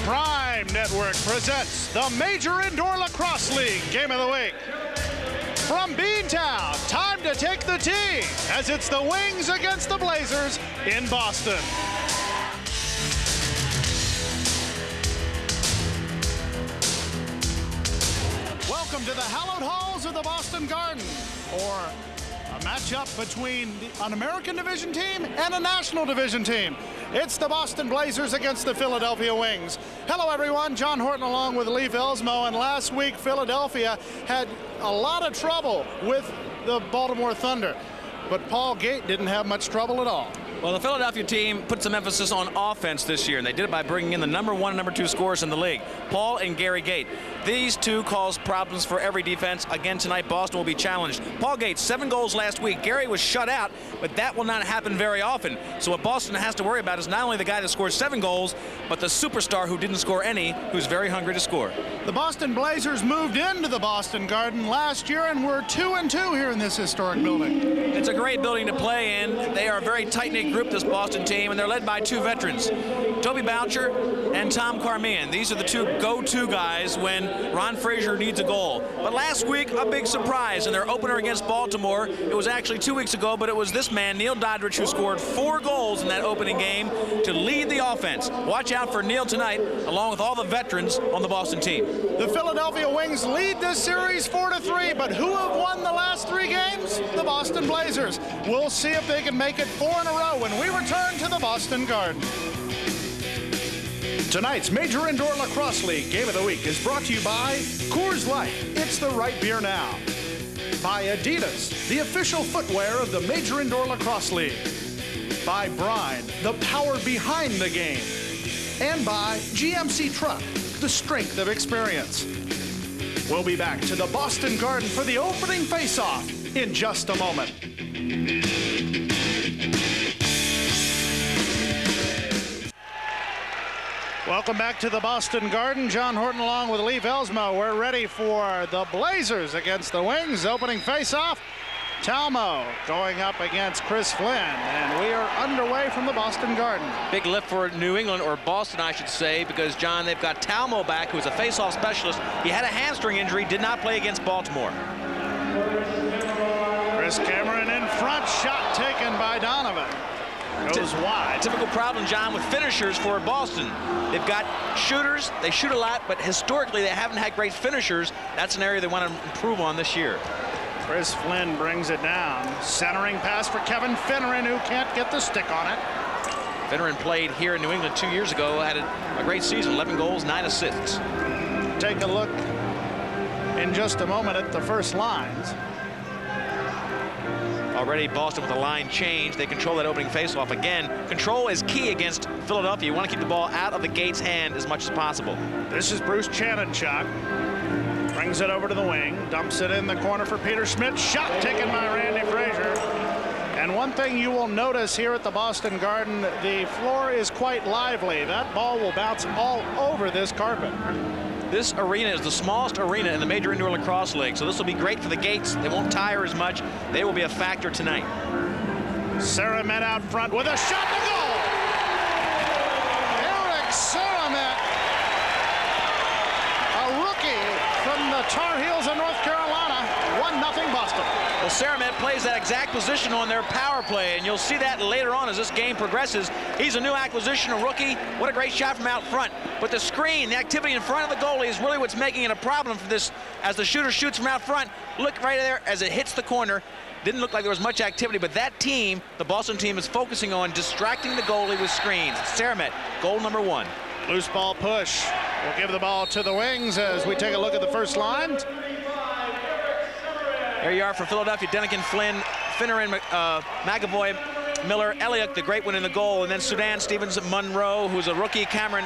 Prime Network presents the Major Indoor Lacrosse League Game of the Week. From Beantown, time to take the tee as it's the Wings against the Blazers in Boston. Welcome to the hallowed halls of the Boston Garden, or a matchup between an American Division team and a National Division team. It's the Boston Blazers against the Philadelphia Wings. Hello everyone, John Horton along with Eliuk.The, and last week Philadelphia had a lot of trouble with the Baltimore Thunder, but Paul Gait didn't have much trouble at all. Well, the Philadelphia team put some emphasis on offense this year, and they did it by bringing in the number 1 and number 2 scorers in the league, Paul and Gary Gait. These two caused problems for every defense. Again tonight, Boston will be challenged. Paul Gait, 7 goals last week. Gary was shut out, but that will not happen very often. So what Boston has to worry about is not only the guy that scored 7 goals, but the superstar who didn't score any, who's very hungry to score. The Boston Blazers moved into the Boston Garden last year, and we're 2-2 here in this historic building. It's a great building to play in. They are a very tight-knit group, this Boston team, and they're led by 2 veterans, Toby Boucher and Tom Carmian. These are the 2 go-to guys when Ron Frazier needs a goal. But last week, a big surprise in their opener against Baltimore. It was actually 2 weeks ago, but it was this man, Neil Doddridge, who scored 4 goals in that opening game to lead the offense. Watch out for Neil tonight, along with all the veterans on the Boston team. The Philadelphia Wings lead this series 4-3, but who have won the last 3 games? The Boston Blazers. We'll see if they can make it 4 in a row when we return to the Boston Garden. Tonight's Major Indoor Lacrosse League Game of the Week is brought to you by Coors Light. It's the right beer now. By Adidas, the official footwear of the Major Indoor Lacrosse League. By Brine, the power behind the game. And by GMC Truck, the strength of experience. We'll be back to the Boston Garden for the opening face-off in just a moment. Welcome back to the Boston Garden. John Horton along with Eliuk.The. We're ready for the Blazers against the Wings. Opening face-off. Talmo going up against Chris Flynn, and we are underway from the Boston Garden. Big lift for New England, or Boston, I should say, because, John, they've got Talmo back, who's a face-off specialist. He had a hamstring injury, did not play against Baltimore. Chris Cameron in front, shot taken by Donovan. Goes wide. Typical problem, John, with finishers for Boston. They've got shooters, they shoot a lot, but historically they haven't had great finishers. That's an area they want to improve on this year. Chris Flynn brings it down. Centering pass for Kevin Finneran, who can't get the stick on it. Finneran played here in New England 2 years ago, had a great season, 11 goals, 9 assists. Take a look in just a moment at the first lines. Already Boston with a line change. They control that opening faceoff. Again, control is key against Philadelphia. You want to keep the ball out of the Gates' hand as much as possible. This is Bruce Chanenchuk. Brings it over to the wing. Dumps it in the corner for Peter Schmidt. Shot taken by Randy Frazier. And one thing you will notice here at the Boston Garden, the floor is quite lively. That ball will bounce all over this carpet. This arena is the smallest arena in the Major Indoor Lacrosse League, so this will be great for the Gates. They won't tire as much. They will be a factor tonight. Saramet out front with a shot to goal. Eric Saramet, a rookie from the Tar Heels of North Carolina, 1-0 Boston. Well, Saramet plays that exact position on their power play, and you'll see that later on as this game progresses. He's a new acquisition, a rookie. What a great shot from out front. But the screen, the activity in front of the goalie is really what's making it a problem for this as the shooter shoots from out front. Look right there as it hits the corner. Didn't look like there was much activity, but that team, the Boston team, is focusing on distracting the goalie with screens. Saramet, goal number 1. Loose ball push. We'll give the ball to the Wings as we take a look at the first line. There you are for Philadelphia: Denikin, Flynn, Finneran, McAvoy, Miller, Eliuk, the great one in the goal, and then Sudan, Stevens, Monroe, who's a rookie, Cameron,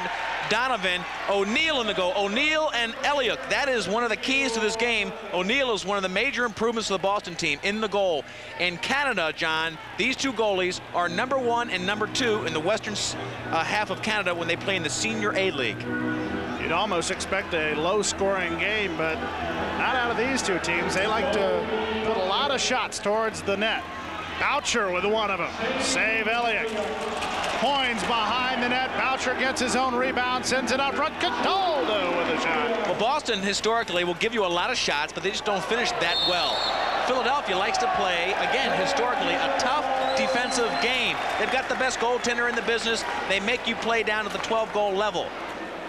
Donovan, O'Neill in the goal. O'Neill and Eliuk, that is one of the keys to this game. O'Neill is one of the major improvements to the Boston team in the goal. In Canada, John, these 2 goalies are number 1 and number 2 in the western half of Canada when they play in the Senior A League. You'd almost expect a low-scoring game, but not out of these 2 teams. They like to put a lot of shots towards the net. Boucher with one of them. Save Eliuk. Coins behind the net. Boucher gets his own rebound, sends it out front. Cataldo with a shot. Well, Boston historically will give you a lot of shots, but they just don't finish that well. Philadelphia likes to play, again, historically, a tough defensive game. They've got the best goaltender in the business. They make you play down at the 12-goal level.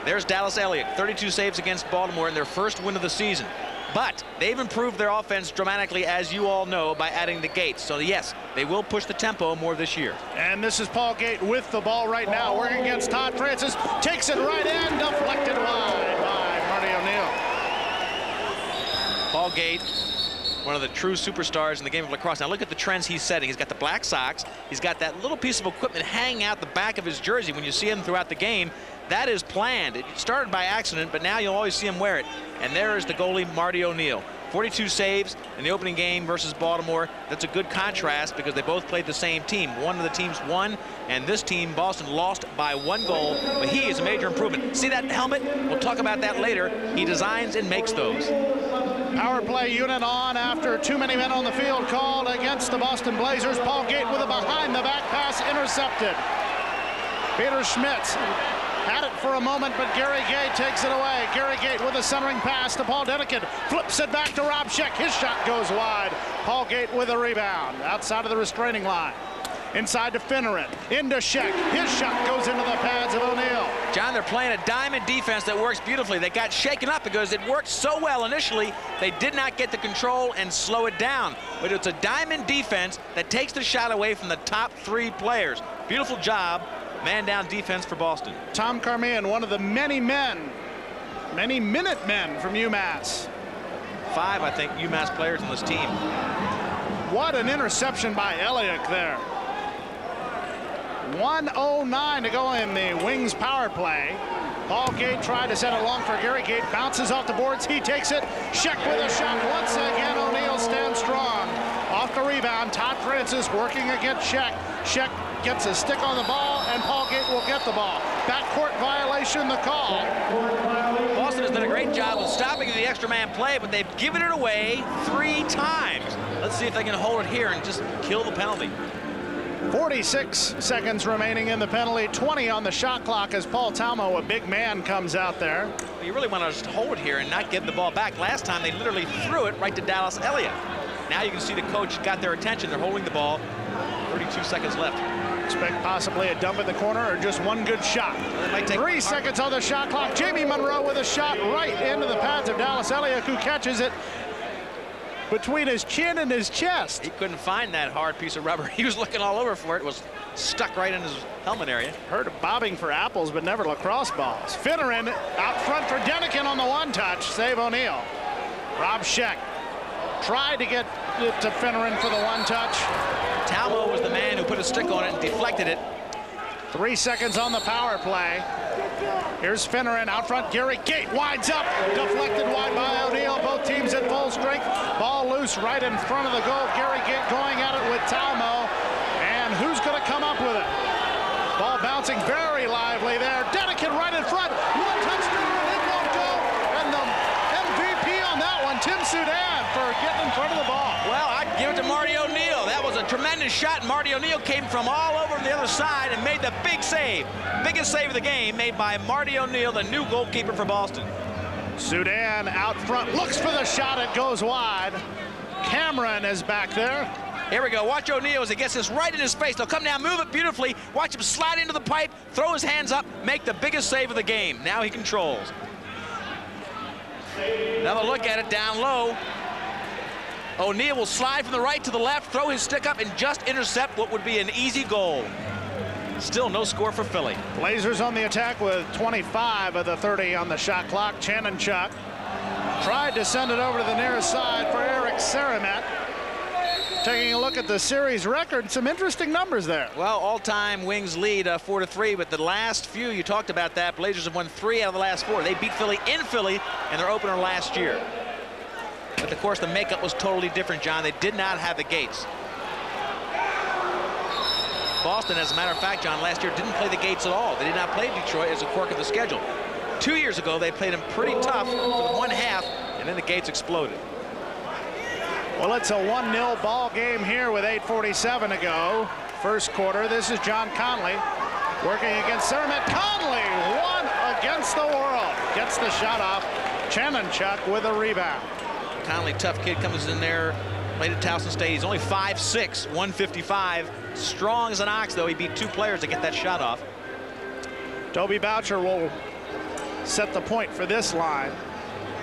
There's Dallas Eliuk, 32 saves against Baltimore in their first win of the season. But they've improved their offense dramatically, as you all know, by adding the Gait. So, yes, they will push the tempo more this year. And this is Paul Gait with the ball right now, working against Todd Francis. Takes it right in, deflected wide by Marty O'Neill. Paul Gait, one of the true superstars in the game of lacrosse. Now look at the trends he's setting. He's got the black socks. He's got that little piece of equipment hanging out the back of his jersey when you see him throughout the game. That is planned. It started by accident, but now you'll always see him wear it. And there is the goalie, Marty O'Neill. 42 saves in the opening game versus Baltimore. That's a good contrast because they both played the same team. One of the teams won, and this team, Boston, lost by 1 goal. But he is a major improvement. See that helmet? We'll talk about that later. He designs and makes those. Power play unit on after too many men on the field called against the Boston Blazers. Paul Gait with a behind-the-back pass intercepted. Peter Schmitz had it for a moment, but Gary Gait takes it away. Gary Gait with a centering pass to Paul Denikin. Flips it back to Rob Scheck. His shot goes wide. Paul Gait with a rebound outside of the restraining line. Inside to Finneran. Into Scheck. His shot goes into the pads of O'Neill. John, they're playing a diamond defense that works beautifully. They got shaken up because it worked so well initially. They did not get the control and slow it down. But it's a diamond defense that takes the shot away from the top 3 players. Beautiful job. Man-down defense for Boston. Tom Carmian, one of the many minute men from UMass. 5, I think, UMass players on this team. What an interception by Eliuk there. 1:09 to go in the Wings power play. Paul Gait tried to send it long for Gary Gait. Bounces off the boards. He takes it. Scheck with a shot. Once again, O'Neill stands strong. Off the rebound, Todd Francis working against Scheck. Scheck gets a stick on the ball, and Paul Gait will get the ball. Backcourt violation, the call. Boston has done a great job of stopping the extra man play, but they've given it away 3 times. Let's see if they can hold it here and just kill the penalty. 46 seconds remaining in the penalty. 20 on the shot clock as Paul Talmo, a big man, comes out there. You really want to just hold it here and not give the ball back. Last time they literally threw it right to Dallas Eliuk. Now you can see the coach got their attention. They're holding the ball. 32 seconds left. Expect possibly a dump in the corner or just one good shot. Well, 3 seconds on the shot clock. Jamie Monroe with a shot right into the pads of Dallas Eliuk, who catches it between his chin and his chest. He couldn't find that hard piece of rubber. He was looking all over for it. It was stuck right in his helmet area. Heard of bobbing for apples, but never lacrosse balls. Finneran out front for Denikin on the 1-touch. Save O'Neill. Rob Scheck tried to get it to Finneran for the 1-touch. Talmo was the man who put a stick on it and deflected it. 3 seconds on the power play. Here's Finneran out front. Gary Gait winds up. Deflected wide by O'Neill. Both teams at full strength. Ball loose right in front of the goal. Gary Gait going at it with Talmo. And who's going to come up with it? Ball bouncing very lively there. Denikin right in front. 1-touch and it won't go. And the MVP on that one, Tim Sudan, for getting in front of the ball. Well, I'd give it to Marty O'Neill. That was a tremendous shot. And Marty O'Neill came from all over the other side and made the big save. Biggest save of the game made by Marty O'Neill, the new goalkeeper for Boston. Sudan out front, looks for the shot. It goes wide. Cameron is back there. Here we go. Watch O'Neill as he gets this right in his face. They'll come down, move it beautifully. Watch him slide into the pipe, throw his hands up, make the biggest save of the game. Now he controls. Another look at it down low. O'Neill will slide from the right to the left, throw his stick up, and just intercept what would be an easy goal. Still no score for Philly. Blazers on the attack with 25 of the 30 on the shot clock. Chanenchuk tried to send it over to the near side for Eric Saramet. Taking a look at the series record, some interesting numbers there. Well, all-time Wings lead 4-3, but the last few, you talked about that, Blazers have won 3 out of the last 4. They beat Philly in Philly in their opener last year. But of course the makeup was totally different, John. They did not have the Gaits. Boston, as a matter of fact, John, last year didn't play the Gaits at all. They did not play Detroit as a quirk of the schedule. 2 years ago, they played them pretty tough for the 1 half, and then the Gaits exploded. Well, it's a 1-0 ball game here with 8:47 to go. First quarter. This is John Conley working against Cermet. Conley, one against the world. Gets the shot off. Chanenchuk with a rebound. Conley, tough kid, comes in there. Played at Towson State. He's only 5'6", 155. Strong as an ox, though. He beat 2 players to get that shot off. Toby Boucher will set the point for this line.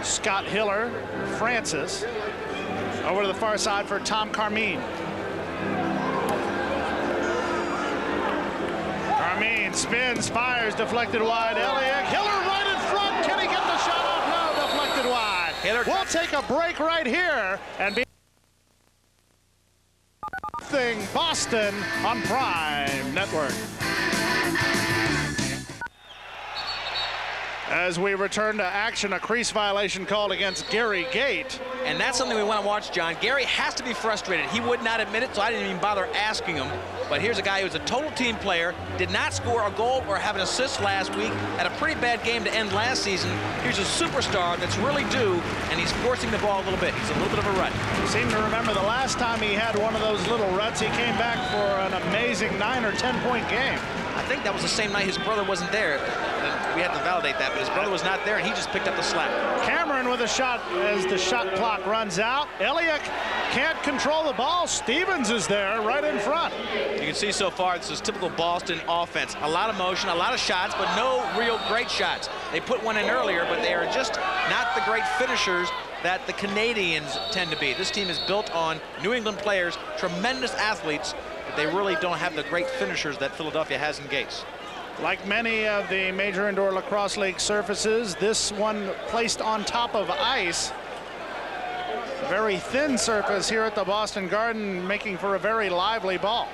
Scott Hiller, Francis. Over to the far side for Tom Carmine. Carmine spins, fires, deflected wide. Eliuk, Hiller right in front. Can he get the shot off? No, deflected wide. Hiller. We'll take a break right here and be Boston on Prime Network. As we return to action, a crease violation called against Gary Gait. And that's something we want to watch, John. Gary has to be frustrated. He would not admit it, so I didn't even bother asking him. But here's a guy who's a total team player, did not score a goal or have an assist last week, had a pretty bad game to end last season. Here's a superstar that's really due, and he's forcing the ball a little bit. He's a little bit of a rut. Seem to remember the last time he had one of those little ruts, he came back for an amazing 9 or 10 point game. I think that was the same night his brother wasn't there. And we had to validate that, but his brother was not there, and he just picked up the slack. Cameron with a shot as the shot clock runs out. Eliuk can't control the ball. Stevens is there right in front. You can see so far, this is typical Boston offense. A lot of motion, a lot of shots, but no real great shots. They put one in earlier, but they are just not the great finishers that the Canadians tend to be. This team is built on New England players, tremendous athletes, but they really don't have the great finishers that Philadelphia has in Gates. Like many of the Major Indoor Lacrosse League surfaces, this one placed on top of ice. Very thin surface here at the Boston Garden, making for a very lively ball.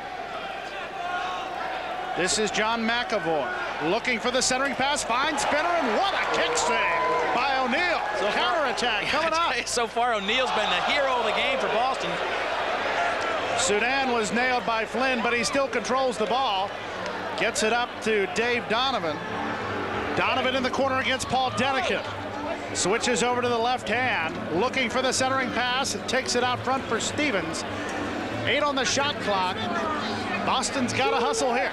This is John McAvoy looking for the centering pass, fine spinner, and what a kick save by O'Neill. So counterattack coming up. So far, O'Neill's been the hero of the game for Boston. Sudan was nailed by Flynn, but he still controls the ball. Gets it up to Dave Donovan. Donovan in the corner against Paul Denikin. Switches over to the left hand, looking for the centering pass. Takes it out front for Stevens. 8 on the shot clock. Boston's got to hustle here.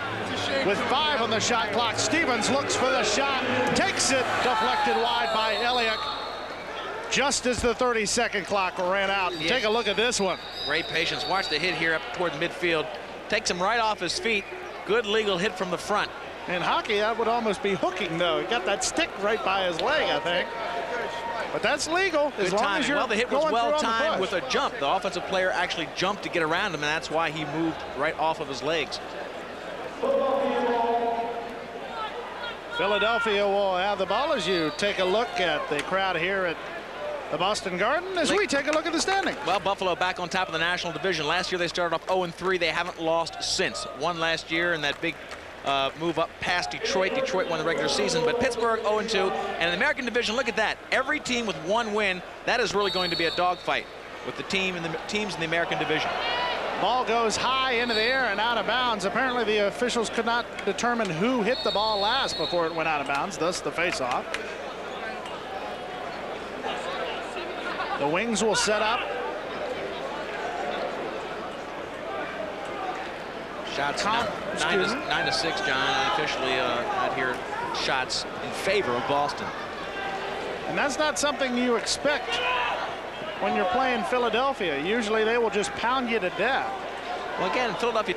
With 5 on the shot clock, Stevens looks for the shot. Takes it, deflected wide by Eliuk. Just as the 30-second clock ran out. Yeah. Take a look at this one. Great patience. Watch the hit here up toward midfield. Takes him right off his feet. Good legal hit from the front. In hockey, that would almost be hooking, though. He got that stick right by his leg, I think. But that's legal as long as you're well, the hit was going well through on timed the with a jump. The offensive player actually jumped to get around him, and that's why he moved right off of his legs. Philadelphia will have the ball as you take a look at the crowd here at the Boston Garden as we take a look at the standing. Well, Buffalo back on top of the National Division. Last year they started off 0-3. They haven't lost since. Won last year in that big move up past Detroit. Detroit won the regular season, but Pittsburgh 0-2. And in the American Division, look at that. Every team with 1 win. That is really going to be a dogfight with the teams in the American Division. Ball goes high into the air and out of bounds. Apparently the officials could not determine who hit the ball last before it went out of bounds, thus the face-off. The Wings will set up. Shots 9-6, John. Officially out here, shots in favor of Boston. And that's not something you expect when you're playing Philadelphia. Usually they will just pound you to death. Well, again, Philadelphia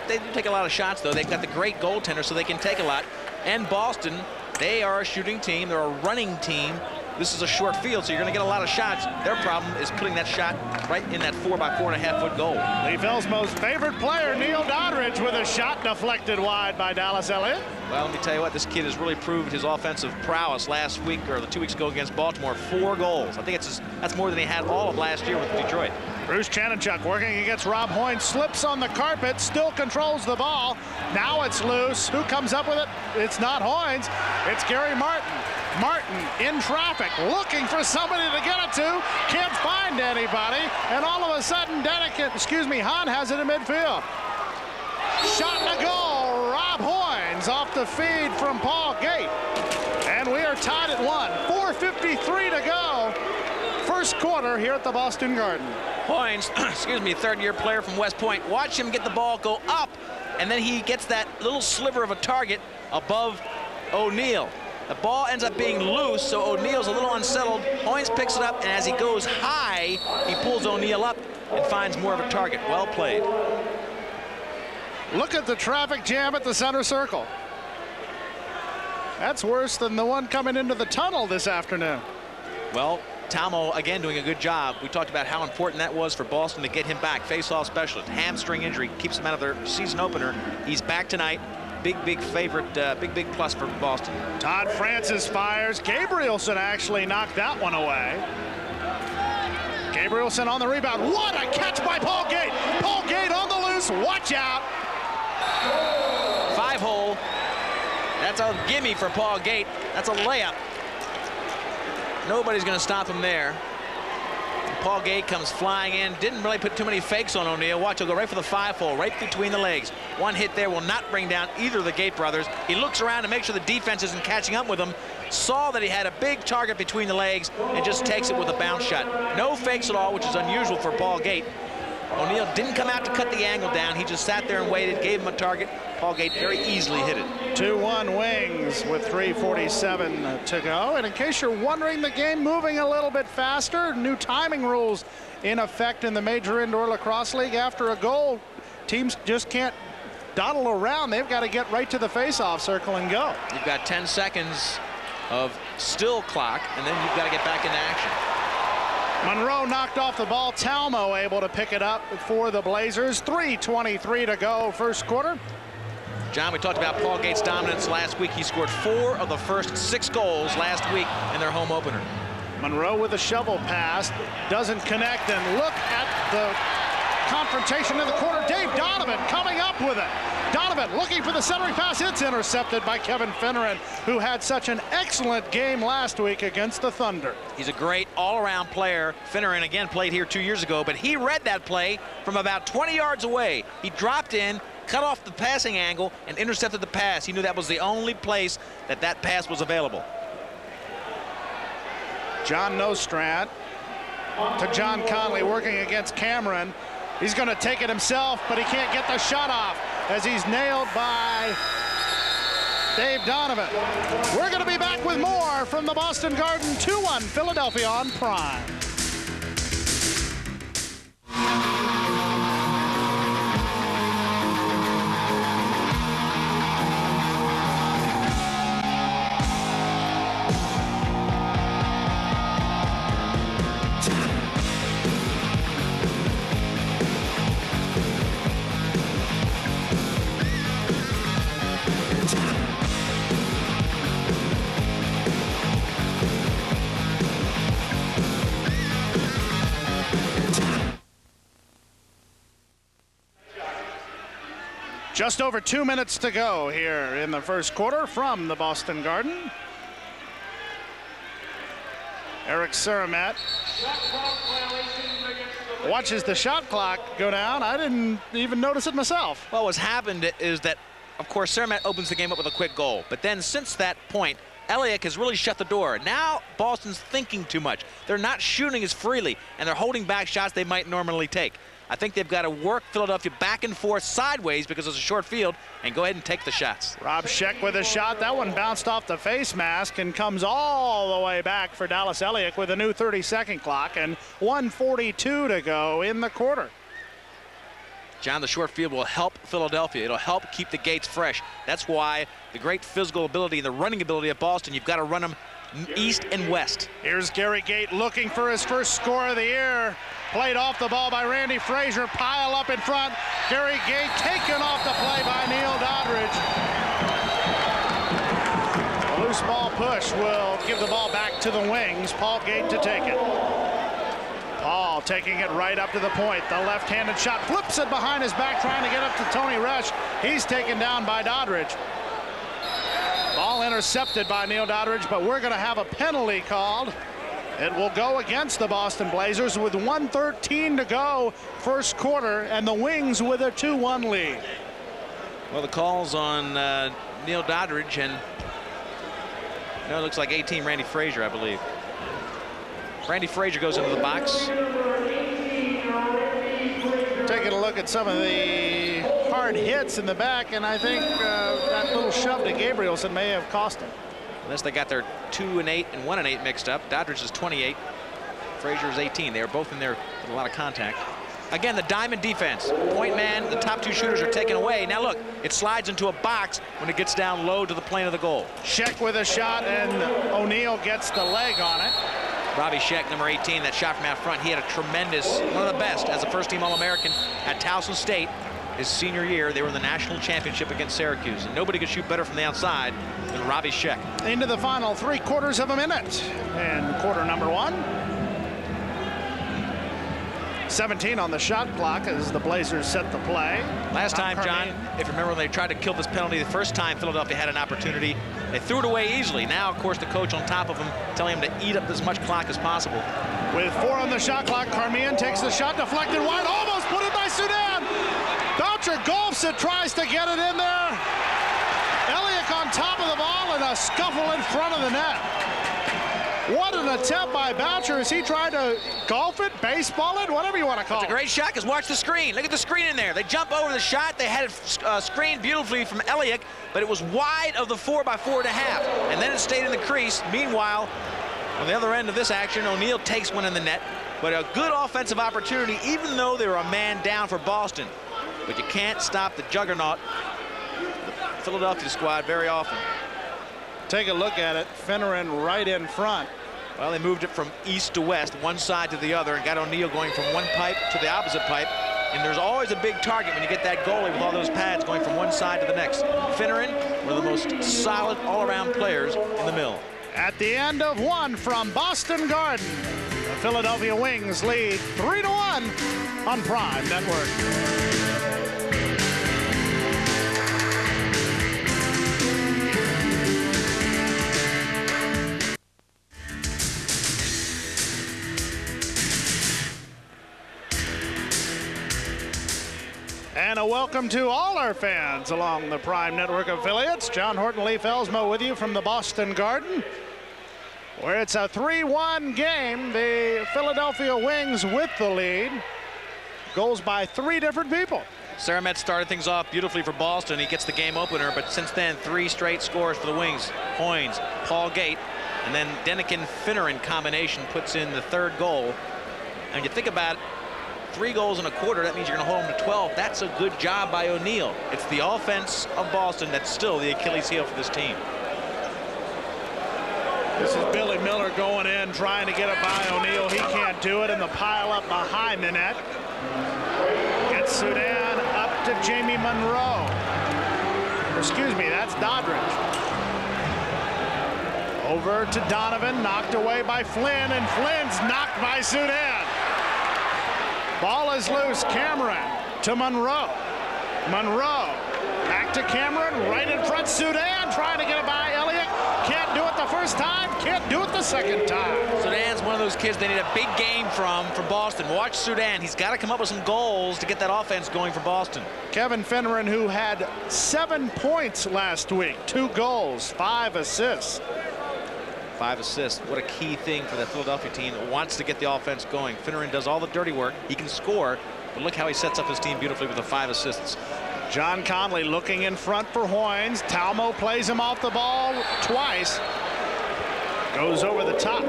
they do take a lot of shots, though. They've got the great goaltender, so they can take a lot. And Boston, they are a shooting team. They're a running team. This is a short field, so you're going to get a lot of shots. Their problem is putting that shot right in that 4x4.5-foot goal. Leif Elsmo's favorite player, Neil Doddridge, with a shot deflected wide by Dallas Eliuk. Well, let me tell you what, this kid has really proved his offensive prowess last week, or the 2 weeks ago against Baltimore. 4 goals. I think that's more than he had all of last year with Detroit. Bruce Chanenchuk working against Rob Hoyne, slips on the carpet, still controls the ball. Now it's loose. Who comes up with it? It's not Hoynes, it's Gary Martin. Martin in traffic, looking for somebody to get it to, can't find anybody, and all of a sudden Hahn has it in midfield. Shot and a goal, Rob Hoynes off the feed from Paul Gait. And we are tied at 1. 4:53 to go. first quarter here at the Boston Garden. Hoynes, excuse me, third-year player from West Point. Watch him get the ball go up, and then he gets that little sliver of a target above O'Neill. The ball ends up being loose, so O'Neill's a little unsettled. Hoynes picks it up, and as he goes high, he pulls O'Neill up and finds more of a target. Well played. Look at the traffic jam at the center circle. That's worse than the one coming into the tunnel this afternoon. Well, Talmo, again, doing a good job. We talked about how important that was for Boston to get him back. Face-off specialist, hamstring injury, keeps him out of their season opener. He's back tonight. Big favorite, big plus for Boston. Todd Francis fires. Gabrielson actually knocked that one away. Gabrielson on the rebound. What a catch by Paul Gait. Paul Gait on the loose. Watch out. 5-hole. That's a gimme for Paul Gait. That's a layup. Nobody's going to stop him there. Paul Gait comes flying in. Didn't really put too many fakes on O'Neill. Watch, he'll go right for the 5-hole, right between the legs. One hit there will not bring down either of the Gait brothers. He looks around to make sure the defense isn't catching up with him. Saw that he had a big target between the legs and just takes it with a bounce shot. No fakes at all, which is unusual for Paul Gait. O'Neill didn't come out to cut the angle down. He just sat there and waited, gave him a target. Paul Gait very easily hit it. 2-1 Wings with 3:47 to go. And in case you're wondering, the game moving a little bit faster. New timing rules in effect in the Major Indoor Lacrosse League. After a goal, teams just can't dawdle around. They've got to get right to the face-off circle and go. You've got 10 seconds of still clock, and then you've got to get back into action. Monroe knocked off the ball. Talmo able to pick it up for the Blazers. 3:23 to go first quarter. John, we talked about Paul Gait's dominance last week. He scored 4 of the first 6 goals last week in their home opener. Monroe with a shovel pass. Doesn't connect, and look at the confrontation in the corner. Dave Donovan coming up with it. Donovan looking for the centering pass. It's intercepted by Kevin Finneran, who had such an excellent game last week against the Thunder. He's a great all-around player. Finneran, again, played here 2 years ago, but he read that play from about 20 yards away. He dropped in, cut off the passing angle, and intercepted the pass. He knew that was the only place that that pass was available. John Nostrand to John Conley working against Cameron. He's going to take it himself, but he can't get the shot off as he's nailed by Dave Donovan. We're going to be back with more from the Boston Garden. 2-1 Philadelphia on Prime. Just over 2 minutes to go here in the first quarter from the Boston Garden. Eric Saramet watches the shot clock go down. I didn't even notice it myself. Well, what's happened is that, of course, Saramet opens the game up with a quick goal. But then since that point, Eliuk has really shut the door. Now Boston's thinking too much. They're not shooting as freely, and they're holding back shots they might normally take. I think they've got to work Philadelphia back and forth sideways because it's a short field and go ahead and take the shots. Rob Scheck with a shot. That one bounced off the face mask and comes all the way back for Dallas Eliuk with a new 30-second clock and 1:42 to go in the quarter. John, the short field will help Philadelphia. It'll help keep the Gates fresh. That's why the great physical ability and the running ability of Boston, you've got to run them east and west. Here's Gary Gait looking for his first score of the year. Played off the ball by Randy Frazier. Pile up in front. Gary Gait taken off the play by Neil Doddridge. A loose ball push will give the ball back to the Wings. Paul Gait to take it. Paul taking it right up to the point. The left-handed shot flips it behind his back, trying to get up to Tony Resch. He's taken down by Doddridge. Ball intercepted by Neil Doddridge, but we're going to have a penalty called. It will go against the Boston Blazers with 1:13 to go first quarter, and the Wings with a 2-1 lead. Well, the call's on Neil Doddridge, and it looks like 18 Randy Frazier, I believe. Randy Frazier goes into the box. Taking a look at some of the hard hits in the back, and I think that little shove to Gabrielson may have cost him. Unless they got their 2 and 8 and 1 and 8 mixed up. Doddridge is 28. Frazier is 18. They were both in there with a lot of contact. Again, the diamond defense. Point man, the top 2 shooters are taken away. Now look, it slides into a box when it gets down low to the plane of the goal. Sheck with a shot, and O'Neill gets the leg on it. Robbie Sheck, number 18, that shot from out front. He had a tremendous, one of the best as a first-team All-American at Towson State. His senior year, they were in the national championship against Syracuse, and nobody could shoot better from the outside than Robbie Sheck. Into the final 3/4 of a minute in quarter number 1. 17 on the shot clock as the Blazers set the play. Last time, John, if you remember when they tried to kill this penalty the first time Philadelphia had an opportunity, they threw it away easily. Now, of course, the coach on top of him telling him to eat up as much clock as possible. With 4 on the shot clock, Carmian takes the shot, deflected wide, almost put it by Sudan. Boucher golfs it, tries to get it in there. Eliuk on top of the ball and a scuffle in front of the net. What an attempt by Boucher as he tried to golf it, baseball it, whatever you want to call it. It's a great shot, because watch the screen. Look at the screen in there. They jump over the shot. They had it screened beautifully from Eliuk, but it was wide of the 4x4.5, and then it stayed in the crease. Meanwhile, on the other end of this action, O'Neill takes one in the net, but a good offensive opportunity, even though they were a man down for Boston. But you can't stop the juggernaut, the Philadelphia squad, very often. Take a look at it. Finneran right in front. Well, they moved it from east to west, one side to the other, and got O'Neill going from one pipe to the opposite pipe. And there's always a big target when you get that goalie with all those pads going from one side to the next. Finneran, one of the most solid all-around players in the mill. At the end of 1 from Boston Garden, the Philadelphia Wings lead 3-1 on Prime Network. And a welcome to all our fans along the Prime Network affiliates. John Horton, Lee Felsmo with you from the Boston Garden, where it's a 3-1 game. The Philadelphia Wings with the lead. Goals by 3 different people. Saramet started things off beautifully for Boston. He gets the game opener, but since then, 3 straight scores for the Wings. Hoynes, Paul Gait, and then Denikin-Finneran combination puts in the 3rd goal. And you think about it, 3 goals in a quarter, that means you're going to hold them to 12. That's a good job by O'Neill. It's the offense of Boston that's still the Achilles heel for this team. This is Billy Miller going in, trying to get it by O'Neill. He can't do it in the pile up behind the net. Gets Sudan up to Jamie Monroe. Excuse me, that's Doddridge. Over to Donovan, knocked away by Flynn, and Flynn's knocked by Sudan. Ball is loose. Cameron to Monroe. Monroe back to Cameron, right in front. Sudan trying to get it by Eliuk. Can't do it the first time, can't do it the second time. Sudan's one of those kids they need a big game from for Boston. Watch Sudan. He's got to come up with some goals to get that offense going for Boston. Kevin Finneran, who had 7 points last week, 2 goals, 5 assists. 5 assists. What a key thing for the Philadelphia team that wants to get the offense going. Finneran does all the dirty work. He can score, but look how he sets up his team beautifully with the 5 assists. John Conley looking in front for Hoynes. Talmo plays him off the ball twice. Goes over the top.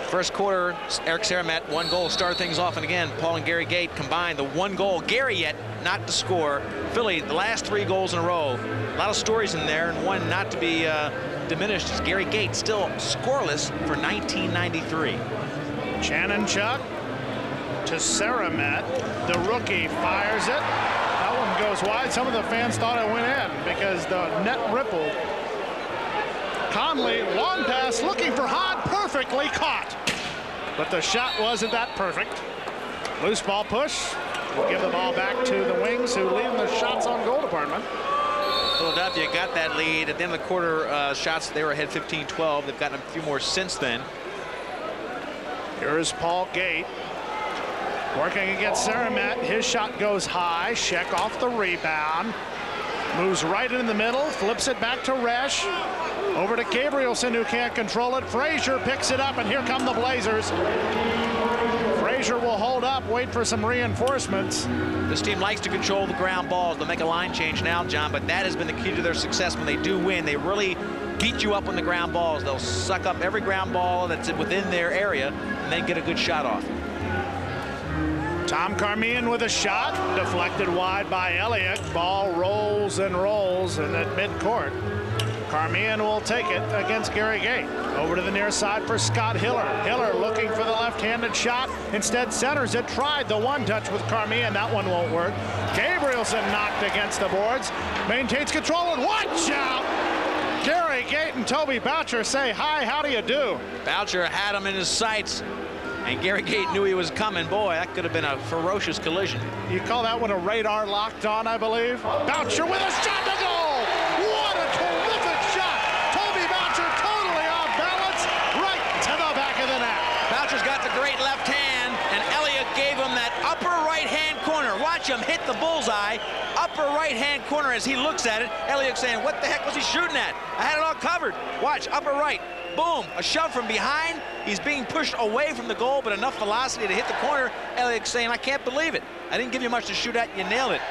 First quarter, Eric Saramet, 1 goal, started things off, and again, Paul and Gary Gait combined the 1 goal. Gary yet not to score. Philly, the last 3 goals in a row. A lot of stories in there, and one not to be diminished is Gary Gait, still scoreless for 1993. Shannon Chuck to Saramet. The rookie fires it. That one goes wide. Some of the fans thought it went in because the net rippled. Conley, long pass, looking for Hahn, perfectly caught. But the shot wasn't that perfect. Loose ball push. We'll give the ball back to the Wings, who lead in the shots on goal department. Philadelphia got that lead at the end of the quarter. Shots, they were ahead 15-12. They've gotten a few more since then. Here is Paul Gait working against Saramet. His shot goes high. Sheck off the rebound. Moves right in the middle, flips it back to Resch. Over to Gabrielson, who can't control it. Frazier picks it up, and here come the Blazers. Frazier will hold up, wait for some reinforcements. This team likes to control the ground balls. They'll make a line change now, John, but that has been the key to their success when they do win. They really beat you up on the ground balls. They'll suck up every ground ball that's within their area and then get a good shot off. Tom Carmian with a shot, deflected wide by Eliuk. Ball rolls and rolls in at midcourt. Carmian will take it against Gary Gait. Over to the near side for Scott Hiller. Hiller looking for the left-handed shot. Instead centers it. Tried the one-touch with Carmian. That one won't work. Gabrielson knocked against the boards. Maintains control and watch out! Gary Gait and Toby Boucher say, hi, how do you do? Boucher had him in his sights, and Gary Gait knew he was coming. Boy, that could have been a ferocious collision. You call that one a radar locked on, I believe? Boucher with a shot to goal! What a terrific shot! Toby Boucher totally off balance, right to the back of the net. Boucher's got the great left hand, and Eliuk gave him that upper right-hand corner. Watch him hit the bullseye. Upper right-hand corner as he looks at it. Eliuk saying, what the heck was he shooting at? I had it all covered. Watch, upper right. Boom, a shove from behind. He's being pushed away from the goal, but enough velocity to hit the corner. Eliuk saying, I can't believe it. I didn't give you much to shoot at, you nailed it.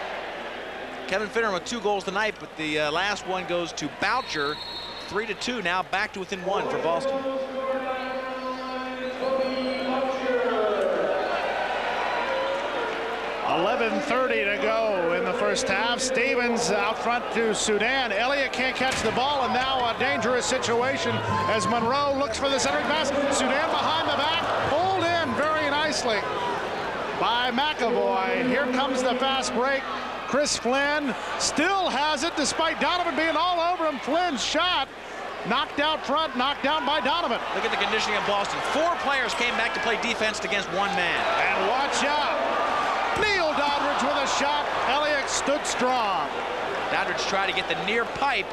Kevin Finneran with 2 goals tonight, but the last one goes to Boucher. 3-2 now, back to within 1 for Boston. 11:30 to go in the first half. Stevens out front to Sudan. Eliuk can't catch the ball, and now a dangerous situation as Monroe looks for the centering pass. Sudan behind the back, pulled in very nicely by McAvoy. Here comes the fast break. Chris Flynn still has it despite Donovan being all over him. Flynn's shot knocked out front, knocked down by Donovan. Look at the conditioning of Boston. 4 players came back to play defense against 1 man. And watch out. Neil Doddridge with a shot. Eliuk stood strong. Doddridge tried to get the near pipe.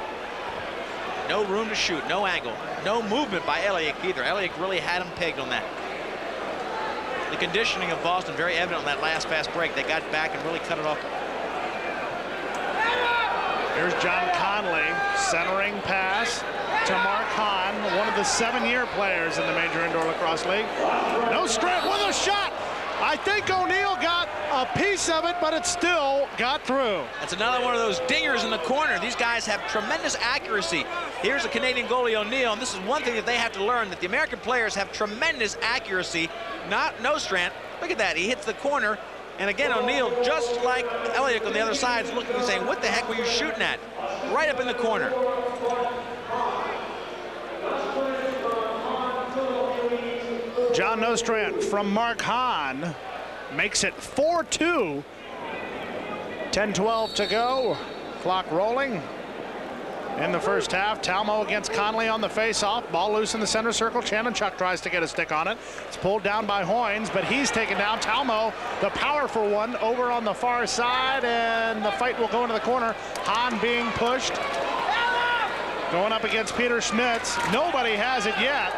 No room to shoot, no angle. No movement by Eliuk either. Eliuk really had him pegged on that. The conditioning of Boston very evident on that last fast break. They got back and really cut it off. Here's John Conley, centering pass to Mark Hahn, one of the 7-year players in the Major Indoor Lacrosse League. No straight with a shot. I think O'Neill got a piece of it, but it still got through. That's another one of those dingers in the corner. These guys have tremendous accuracy. Here's a Canadian goalie, O'Neill, and this is one thing that they have to learn, that the American players have tremendous accuracy. Not Nostrand. Look at that. He hits the corner. And again, O'Neill, just like Eliuk on the other side, is looking and saying, what the heck were you shooting at? Right up in the corner. John Nostrand from Mark Hahn makes it 4-2. 10-12 to go. Clock rolling. In the first half, Talmo against Conley on the face-off. Ball loose in the center circle. Chanonchuk tries to get a stick on it. It's pulled down by Hoynes, but he's taken down. Talmo, the powerful one, over on the far side, and the fight will go into the corner. Hahn being pushed. Going up against Peter Schmitz. Nobody has it yet.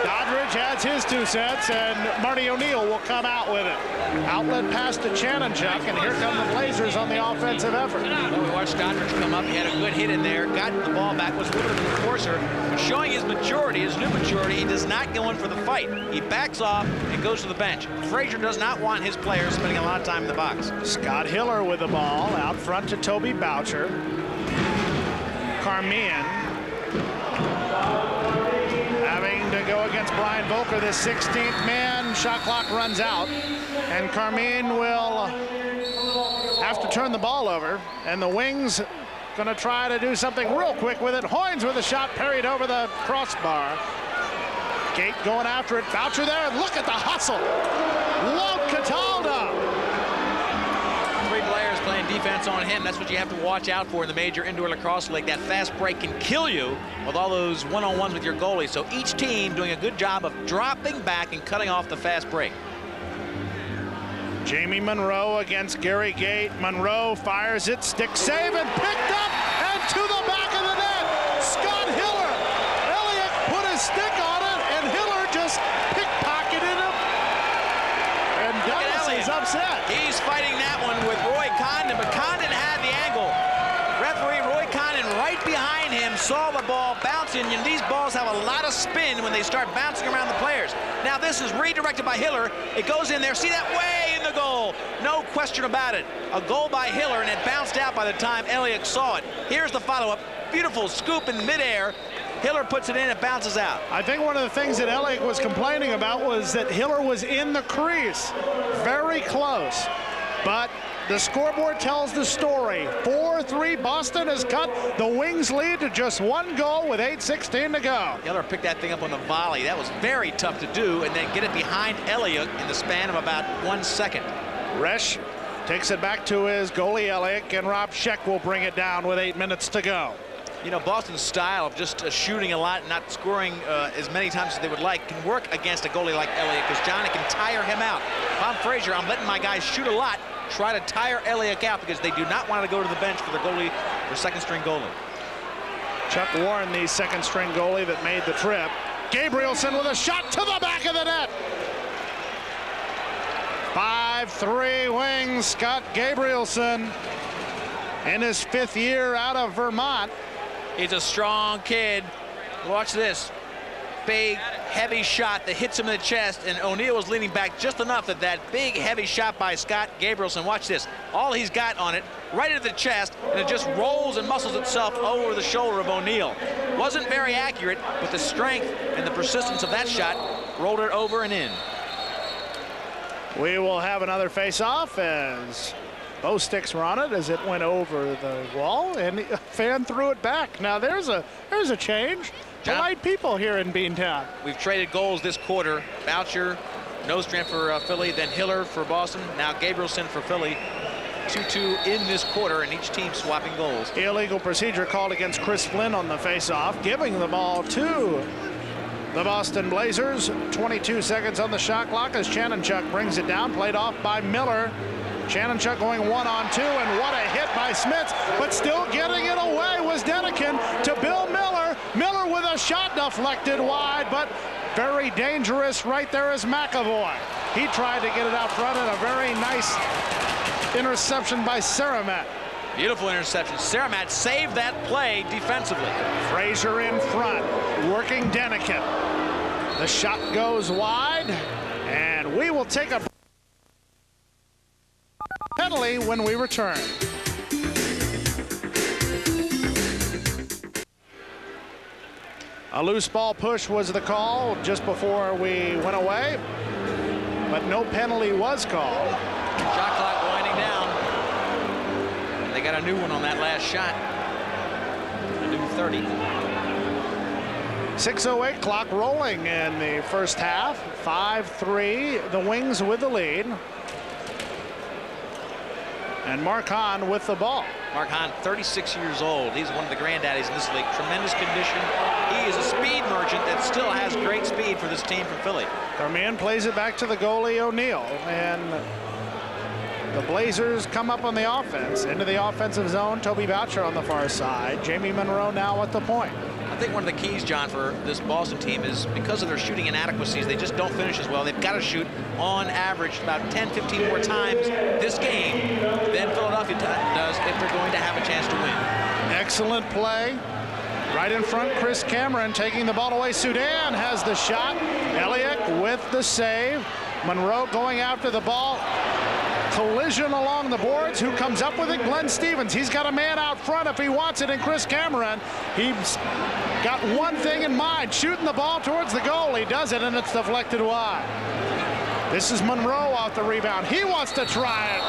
Doddridge adds his 2 cents, and Marty O'Neill will come out with it. Outlet pass to Chanonchuk, and here come the Blazers on the offensive effort. Well, we watched Doddridge come up. He had a good hit in there, got the ball back, was a little bit of a enforcer, but showing his maturity, his new maturity, he does not go in for the fight. He backs off and goes to the bench. Frazier does not want his players spending a lot of time in the box. Scott Hiller with the ball, out front to Toby Boucher. Carmian having to go against Brian Volker, the 16th man. Shot clock runs out, and Carmian will have to turn the ball over, and the Wings going to try to do something real quick with it. Hoynes with a shot parried over the crossbar. Gait going after it. Boucher there, and look at the hustle. Walt Cataldo. 3 players playing defense on him. That's what you have to watch out for in the Major Indoor Lacrosse League. That fast break can kill you with all those one-on-ones with your goalie. So each team doing a good job of dropping back and cutting off the fast break. Jamie Monroe against Gary Gait. Monroe fires it, stick save, and picked up and to the back of the net. Scott Hiller. Eliuk put his stick on it, and Hiller just pickpocketed him. And Dallas is upset. He's fighting that one with Roy Condon, but Condon had the angle. right behind him, saw the ball bouncing, and these balls have a lot of spin when they start bouncing around the players. Now this is redirected by Hiller. It goes in there. See that way in the goal. No question about it. A goal by Hiller, and it bounced out by the time Eliuk saw it. Here's the follow-up. Beautiful scoop in midair. Hiller puts it in, it bounces out. I think one of the things that Eliuk was complaining about was that Hiller was in the crease, very close. But the scoreboard tells the story. 4-3, Boston has cut the Wings lead to just 1 goal with 8:16 to go. Hiller picked that thing up on the volley. That was very tough to do, and then get it behind Eliuk in the span of about 1 second. Resch takes it back to his goalie Eliuk, and Rob Scheck will bring it down with 8 minutes to go. You know, Boston's style of just shooting a lot and not scoring as many times as they would like can work against a goalie like Eliuk, because Johnny can tire him out. If I'm Frazier, I'm letting my guys shoot a lot, try to tire Eliuk out, because they do not want to go to the bench for the goalie, or second-string goalie. Chuck Warren, the second-string goalie that made the trip. Gabrielson with a shot to the back of the net. 5-3 Wings. Scott Gabrielson in his 5th year out of Vermont. He's a strong kid. Watch this. Big, heavy shot that hits him in the chest, and O'Neill was leaning back just enough that that big, heavy shot by Scott Gabrielson. Watch this. All he's got on it, right into the chest, and it just rolls and muscles itself over the shoulder of O'Neill. Wasn't very accurate, but the strength and the persistence of that shot rolled it over and in. We will have another face-off as both sticks were on it as it went over the wall, and a fan threw it back. Now there's a change. Polite people here in Beantown. We've traded goals this quarter. Boucher, Nostrand for Philly, then Hiller for Boston, now Gabrielson for Philly. 2-2 in this quarter, and each team swapping goals. Illegal procedure called against Chris Flynn on the face-off, giving the ball to the Boston Blazers. 22 seconds on the shot clock as Chanonchuk brings it down, played off by Miller. Chanonchuk going 1-on-2, and what a hit by Smits, but still getting it away was Denikin to Bill Miller. Miller with a shot deflected wide, but very dangerous right there is McAvoy. He tried to get it out front, and a very nice interception by Saramat. Beautiful interception. Saramat saved that play defensively. Frazier in front, working Denikin. The shot goes wide, and we will take a penalty when we return. A loose ball push was the call just before we went away, but no penalty was called. Shot clock winding down. They got a new one on that last shot. A new 30. 6:08 clock rolling in the first half. 5-3, the Wings with the lead. And Mark Hahn with the ball. Mark Hahn, 36 years old. He's one of the granddaddies in this league. Tremendous condition. He is a speed merchant that still has great speed for this team from Philly. Carman plays it back to the goalie O'Neill, and the Blazers come up on the offense. Into the offensive zone, Toby Boucher on the far side. Jamie Monroe now at the point. I think one of the keys, John, for this Boston team is because of their shooting inadequacies, they just don't finish as well. They've got to shoot on average about 10, 15 more times this game than Philadelphia does if they're going to have a chance to win. Excellent play. Right in front, Chris Cameron taking the ball away. Sudan has the shot. Eliuk with the save. Monroe going after the ball. Collision along the boards. Who comes up with it? Glenn Stevens. He's got a man out front if he wants it, and Chris Cameron. He's got one thing in mind, shooting the ball towards the goal. He does it, and it's deflected wide. This is Monroe off the rebound. He wants to try it.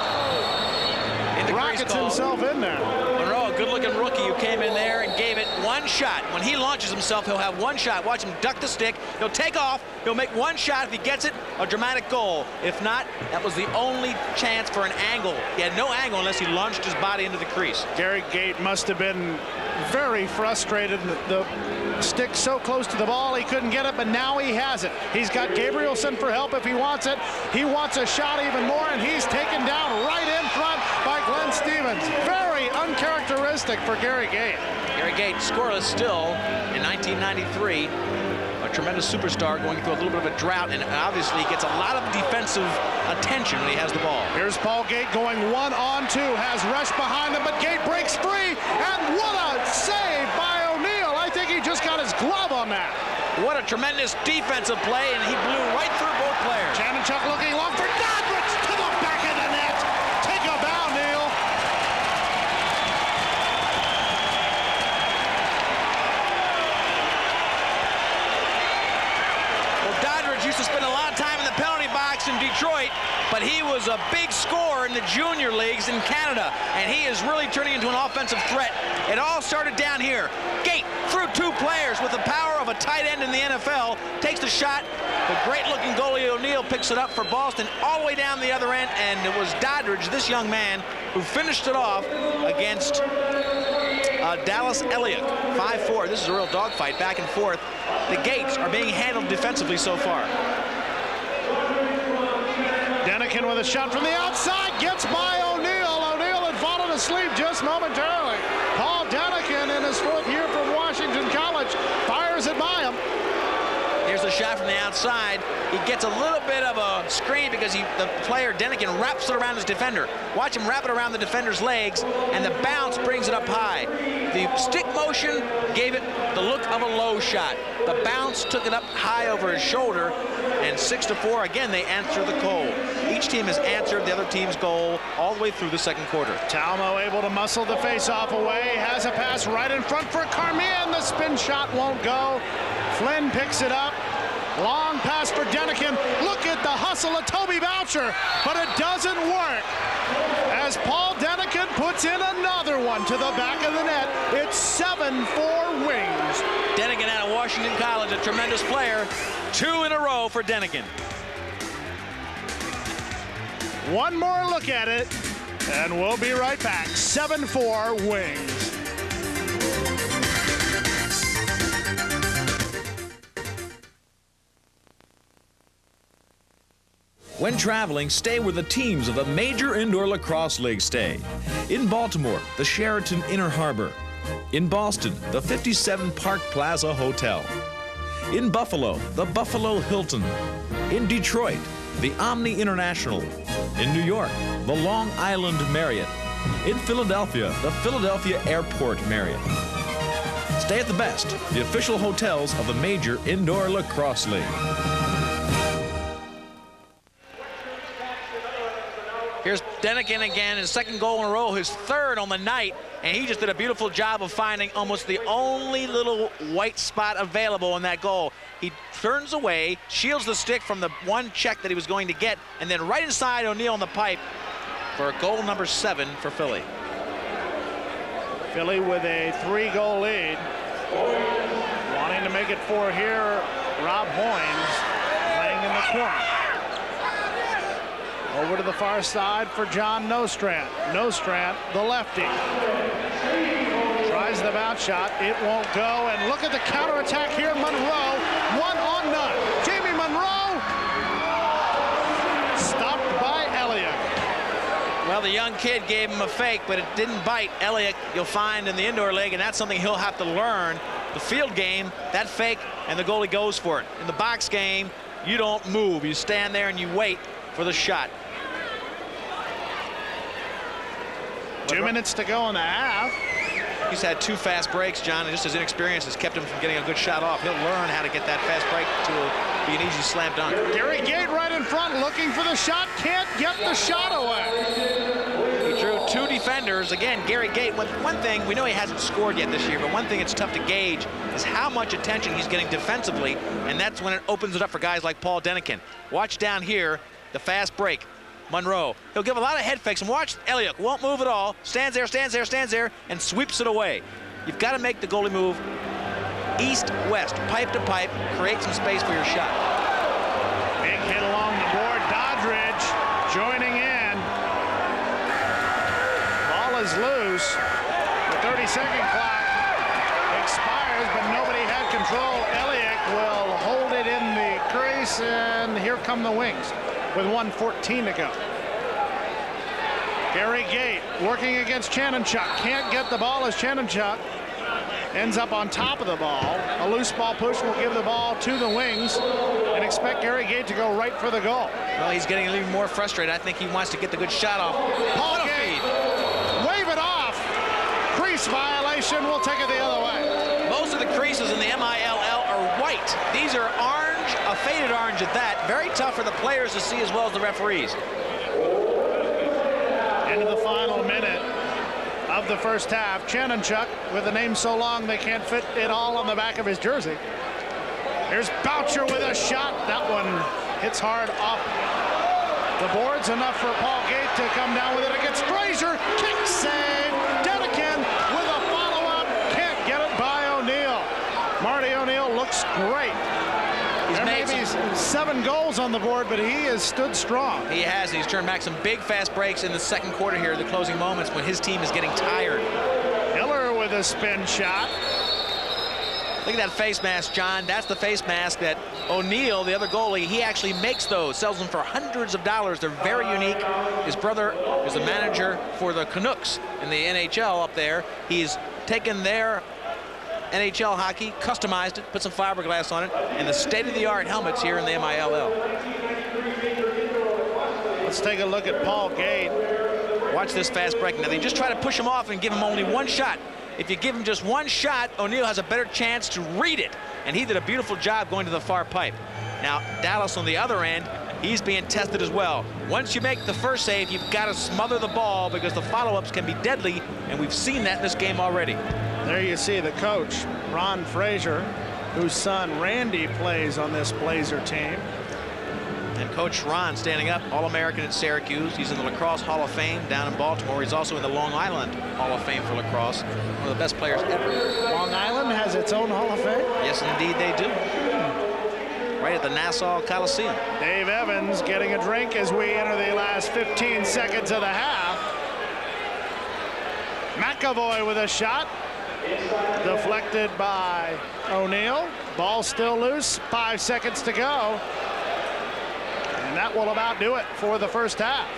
Rockets himself in there. Monroe, a good-looking rookie who came in there and gave it one shot. When he launches himself, he'll have one shot. Watch him duck the stick. He'll take off. He'll make one shot. If he gets it, a dramatic goal. If not, that was the only chance for an angle. He had no angle unless he launched his body into the crease. Gary Gait must have been very frustrated. The stick so close to the ball, he couldn't get it, but now he has it. He's got Gabrielson for help if he wants it. He wants a shot even more, and he's taken down right in front by Glenn Stevens. Very uncharacteristic for Gary Gait. Gary Gait scoreless still in 1993. A a tremendous superstar going through a little bit of a drought, and obviously gets a lot of defensive attention when he has the ball. Here's Paul Gait going 1-on-2, has rush behind him, but Gait breaks free, and what a save by O'Neill. I think he just got his glove on that. What a tremendous defensive play, and he blew right through both players. Janechuk looking long for Doddridge to the back of the net. Take a bow, Neil. Well, Doddridge used to spend a lot of time in the penalty box in Detroit, but he was a big scorer in the junior leagues in Canada, and he is really turning into an offensive threat. It all started down here. Gait through two players with the power of a tight end in the NFL, takes the shot. The great-looking goalie O'Neill picks it up for Boston all the way down the other end, and it was Doddridge, this young man, who finished it off against Dallas Eliuk. 5-4. This is a real dogfight, back and forth. The Gaits are being handled defensively so far. Denikin with a shot from the outside, gets by O'Neill. O'Neill had fallen asleep just momentarily. Paul Denikin, in his 4th year from Washington College, fires it by him. Here's a shot from the outside. He gets a little bit of a screen because the player, Denikin, wraps it around his defender. Watch him wrap it around the defender's legs, and the bounce brings it up high. The stick motion gave it the look of a low shot. The bounce took it up high over his shoulder, and 6-4, again, they answer the goal. Each team has answered the other team's goal all the way through the second quarter. Talmo able to muscle the face-off away, has a pass right in front for Carmian. The spin shot won't go. Flynn picks it up. Long pass for Denikin. Look at the hustle of Toby Boucher, but it doesn't work. As Paul Denikin puts in another one to the back of the net. It's 7-4 Wings. Denikin out of Washington College, a tremendous player. 2 in a row for Denikin. One more look at it, and we'll be right back. 7-4 Wings. When traveling, stay where the teams of the Major Indoor Lacrosse League stay. In Baltimore, the Sheraton Inner Harbor. In Boston, the 57 Park Plaza Hotel. In Buffalo, the Buffalo Hilton. In Detroit, the Omni International. In New York, the Long Island Marriott. In Philadelphia, the Philadelphia Airport Marriott. Stay at the best, the official hotels of the Major Indoor Lacrosse League. Here's Denikin again, his 2nd goal in a row, his 3rd on the night, and he just did a beautiful job of finding almost the only little white spot available in that goal. He turns away, shields the stick from the one check that he was going to get, and then right inside O'Neill on the pipe for goal number 7 for Philly. Philly with a 3-goal lead. Wanting to make it 4 here, Rob Hoynes playing in the corner. Over to the far side for John Nostrand. Nostrand, the lefty. Tries the bounce shot. It won't go. And look at the counterattack here. Monroe, 1-on-0. Jamie Monroe stopped by Eliuk. Well, the young kid gave him a fake, but it didn't bite. Eliuk, you'll find in the indoor league, and that's something he'll have to learn. The field game, that fake, and the goalie goes for it. In the box game, you don't move. You stand there and you wait for the shot. 2 minutes to go in the half. He's had 2 fast breaks, John, and just his inexperience has kept him from getting a good shot off. He'll learn how to get that fast break to be an easy slam dunk. Gary Gait right in front, looking for the shot, can't get the shot away. He drew 2 defenders. Again, Gary Gait, one thing, we know he hasn't scored yet this year, but one thing it's tough to gauge is how much attention he's getting defensively, and that's when it opens it up for guys like Paul Denikin. Watch down here, the fast break. Monroe, he'll give a lot of head fakes, and watch Eliuk, won't move at all, stands there, and sweeps it away. You've got to make the goalie move east-west, pipe to pipe, create some space for your shot. Big hit along the board, Doddridge joining in. Ball is loose. The 30-second clock expires, but nobody had control. Eliuk will hold it in the crease, and here come the Wings with 1:14 to go. Gary Gait working against Janechuk. Can't get the ball as Janechuk ends up on top of the ball. A loose ball push will give the ball to the wings and expect Gary Gait to go right for the goal. Well, he's getting even more frustrated. I think he wants to get the good shot off. Paul Gait, wave it off. Crease violation, we'll take it the other way. Most of the creases in the MILL are white. These are orange, a faded orange at that. Very tough for the players to see as well as the referees. Into the final minute of the first half. Chanenchuk with a name so long they can't fit it all on the back of his jersey. Here's Boucher with a shot. That one hits hard off the boards, enough for Paul Gait to come down with it against Frazier. Kick save. Dedekin with a follow-up. Can't get it by O'Neill. Marty O'Neill looks great. There may be 7 goals on the board, but he has stood strong. He has. He's turned back some big fast breaks in the second quarter here, the closing moments when his team is getting tired. Hiller with a spin shot. Look at that face mask, John. That's the face mask that O'Neill, the other goalie, he actually makes those, sells them for hundreds of dollars. They're very unique. His brother is the manager for the Canucks in the NHL up there. He's taken their NHL hockey, customized it, put some fiberglass on it, and the state-of-the-art helmets here in the MILL. Let's take a look at Paul Gait. Watch this fast break. Now, they just try to push him off and give him only one shot. If you give him just one shot, O'Neill has a better chance to read it, and he did a beautiful job going to the far pipe. Now, Dallas on the other end, he's being tested as well. Once you make the first save, you've got to smother the ball because the follow-ups can be deadly, and we've seen that in this game already. There you see the coach, Ron Frazier, whose son Randy plays on this Blazer team. And Coach Ron standing up, All-American at Syracuse. He's in the Lacrosse Hall of Fame down in Baltimore. He's also in the Long Island Hall of Fame for lacrosse. One of the best players ever. Long Island has its own Hall of Fame? Yes, indeed they do. Right at the Nassau Coliseum. Dave Evans getting a drink as we enter the last 15 seconds of the half. McAvoy with a shot. Deflected by O'Neill. Ball still loose. 5 seconds to go. And that will about do it for the first half.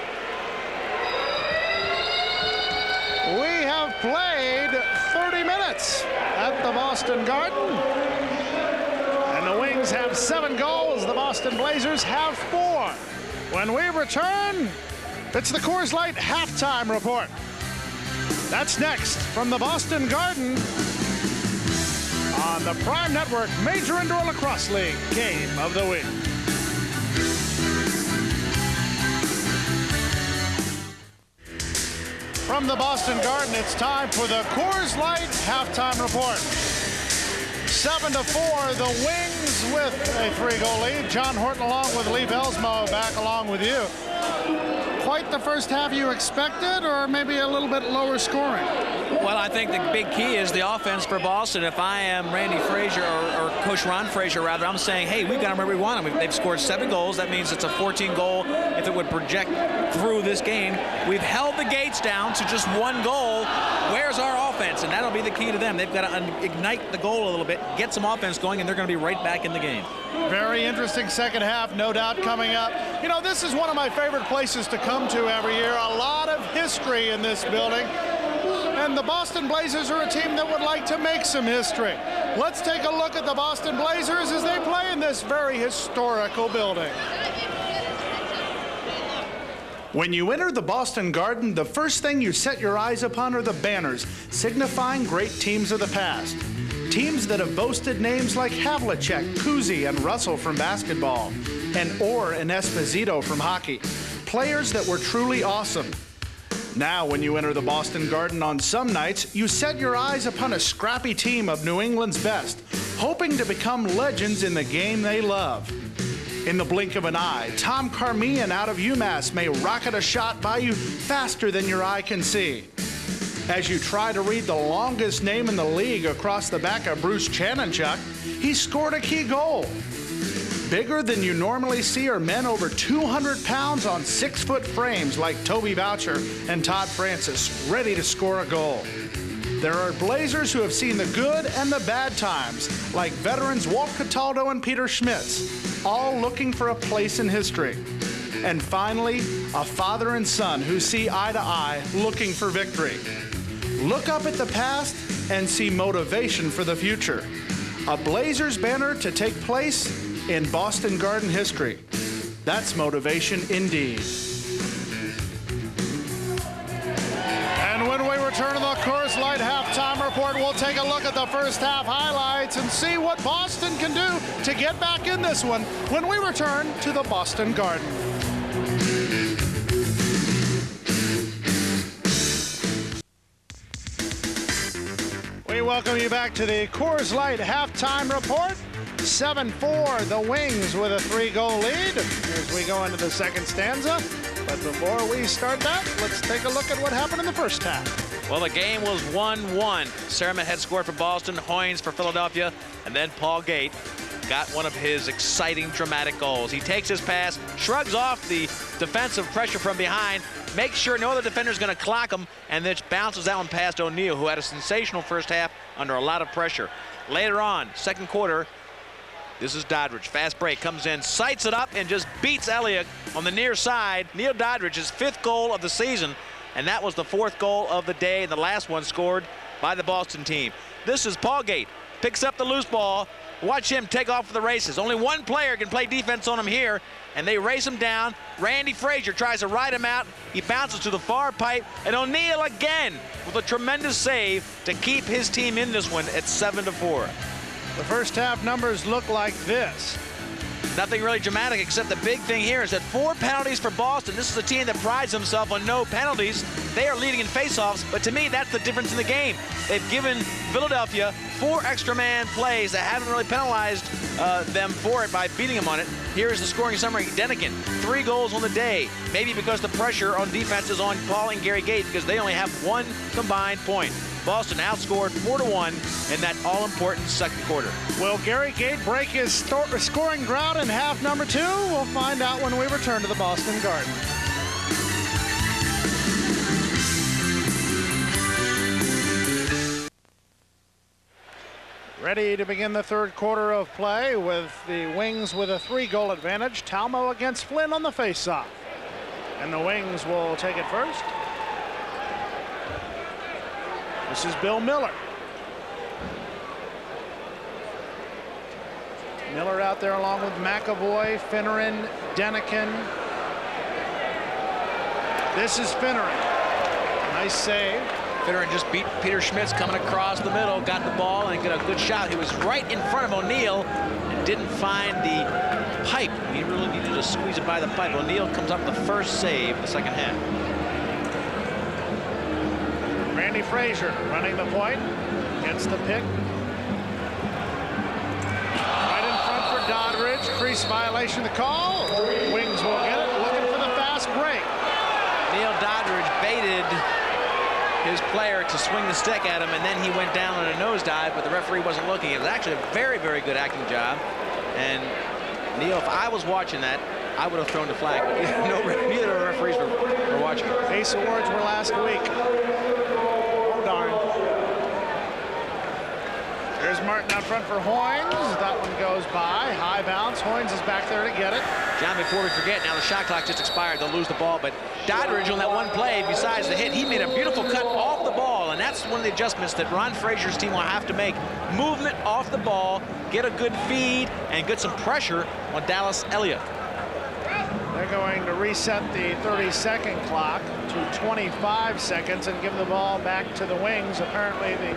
We have played 30 minutes at the Boston Garden. And the Wings have 7 goals. The Boston Blazers have 4. When we return, it's the Coors Light halftime report. That's next from the Boston Garden on the Prime Network Major Indoor Lacrosse League Game of the Week. From the Boston Garden, it's time for the Coors Light halftime report. 7-4, the Wings with a 3-goal lead. John Horton along with Lee Belsmo back along with you. Quite the first half you expected, or maybe a little bit lower scoring? Well, I think the big key is the offense for Boston. If I am Randy Frazier or Coach Ron Frazier, rather, I'm saying, hey, we've got them where we want them. They've scored 7 goals. That means it's a 14-goal. If it would project through this game, we've held the Gates down to just 1 goal. Where's our offense? And that'll be the key to them. They've got to ignite the goal a little bit, get some offense going, and they're going to be right back in the game. Very interesting second half, no doubt, coming up. You know, this is one of my favorite places to come to every year. A lot of history in this building. And the Boston Blazers are a team that would like to make some history. Let's take a look at the Boston Blazers as they play in this very historical building. When you enter the Boston Garden, the first thing you set your eyes upon are the banners, signifying great teams of the past. Teams that have boasted names like Havlicek, Kuzi, and Russell from basketball, and Orr and Esposito from hockey. Players that were truly awesome. Now, when you enter the Boston Garden on some nights, you set your eyes upon a scrappy team of New England's best, hoping to become legends in the game they love. In the blink of an eye, Tom Carmian out of UMass may rocket a shot by you faster than your eye can see. As you try to read the longest name in the league across the back of Bruce Chanenchuk, he scored a key goal. Bigger than you normally see are men over 200 pounds on 6-foot frames like Toby Boucher and Todd Francis, ready to score a goal. There are Blazers who have seen the good and the bad times, like veterans Walt Cataldo and Peter Schmitz, all looking for a place in history. And finally, a father and son who see eye to eye, looking for victory. Look up at the past and see motivation for the future. A Blazers banner to take place in Boston Garden history. That's motivation indeed. And when we return to the Coors Light halftime report, we'll take a look at the first half highlights and see what Boston can do to get back in this one when we return to the Boston Garden. We welcome you back to the Coors Light halftime report. 7-4, the Wings with a 3-goal lead as we go into the second stanza. But before we start that, let's take a look at what happened in the first half. Well, the game was 1-1. Sermet had scored for Boston, Hoynes for Philadelphia, and then Paul Gait got one of his exciting, dramatic goals. He takes his pass, shrugs off the defensive pressure from behind, makes sure no other defender is going to clock him, and then bounces that one past O'Neill, who had a sensational first half under a lot of pressure. Later on, second quarter, this is Doddridge. Fast break, comes in, sights it up, and just beats Eliuk on the near side. Neil Doddridge's 5th goal of the season, and that was the 4th goal of the day, and the last one scored by the Boston team. This is Paul Gait, picks up the loose ball. Watch him take off for the races. Only one player can play defense on him here, and they race him down. Randy Frazier tries to ride him out. He bounces to the far pipe, and O'Neill again with a tremendous save to keep his team in this one at 7-4. The first half numbers look like this. Nothing really dramatic, except the big thing here is that 4 penalties for Boston. This is a team that prides themselves on no penalties. They are leading in faceoffs, but to me, that's the difference in the game. They've given Philadelphia 4 extra man plays that haven't really penalized them for it by beating them on it. Here's the scoring summary. Denikin, 3 goals on the day. Maybe because the pressure on defense is on Paul and Gary Gait because they only have 1 combined point. Boston outscored 4-1 in that all-important second quarter. Will Gary Gait break his scoring drought in half number 2? We'll find out when we return to the Boston Garden. Ready to begin the third quarter of play with the Wings with a 3-goal advantage. Talmo against Flynn on the faceoff. And the Wings will take it first. This is Bill Miller. Miller out there along with McAvoy, Finneran, Denikin. This is Finneran. Nice save. Finneran just beat Peter Schmitz coming across the middle, got the ball, and got a good shot. He was right in front of O'Neill and didn't find the pipe. He really needed to squeeze it by the pipe. O'Neill comes up with the first save of the second half. Randy Frazier running the point, gets the pick. Right in front for Doddridge, crease violation of the call. Wings will get it, looking for the fast break. Neil Doddridge baited his player to swing the stick at him, and then he went down on a nosedive, but the referee wasn't looking. It was actually a very, very good acting job. And Neil, if I was watching that, I would have thrown the flag, but neither of the referees were watching. Ace awards were last week. Darn. There's Martin out front for Hoynes. That one goes by. High bounce. Hoynes is back there to get it. John, before we forget, now the shot clock just expired. They'll lose the ball, but Doddridge on that one play, besides the hit, he made a beautiful cut off the ball, and that's one of the adjustments that Ron Frazier's team will have to make. Movement off the ball, get a good feed, and get some pressure on Dallas Eliuk. They're going to reset the 30-second clock to 25 seconds and give the ball back to the Wings. Apparently the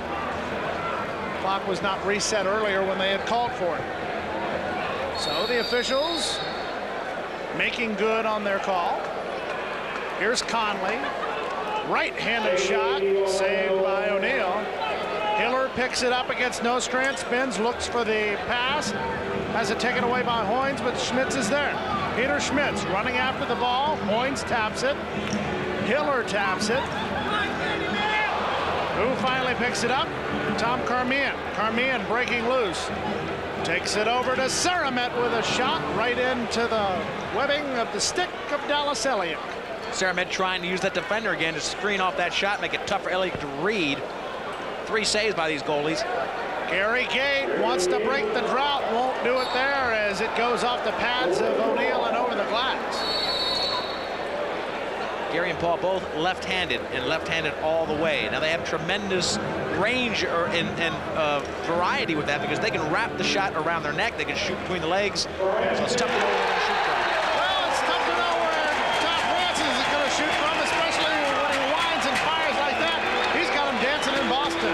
clock was not reset earlier when they had called for it. So the officials making good on their call. Here's Conley. Right-handed shot, saved by O'Neill. Hiller picks it up against Nostrand, spins, looks for the pass. Has it taken away by Hoynes, but Schmitz is there. Peter Schmitz running after the ball. Hoynes taps it. Hiller taps it. Who finally picks it up? Tom Carmian. Carmian breaking loose. Takes it over to Sermet with a shot right into the webbing of the stick of Dallas Eliuk. Sermet trying to use that defender again to screen off that shot, make it tough for Eliuk to read. 3 saves by these goalies. Gary Gait wants to break the drought, won't do it there as it goes off the pads of O'Neill and over the glass. Gary and Paul both left-handed, and left-handed all the way. Now they have tremendous range and variety with that, because they can wrap the shot around their neck. They can shoot between the legs. So it's tough to know where they're going to shoot from. Well, it's tough to know where Tom Francis is going to shoot from, especially when he winds and fires like that. He's got him dancing in Boston.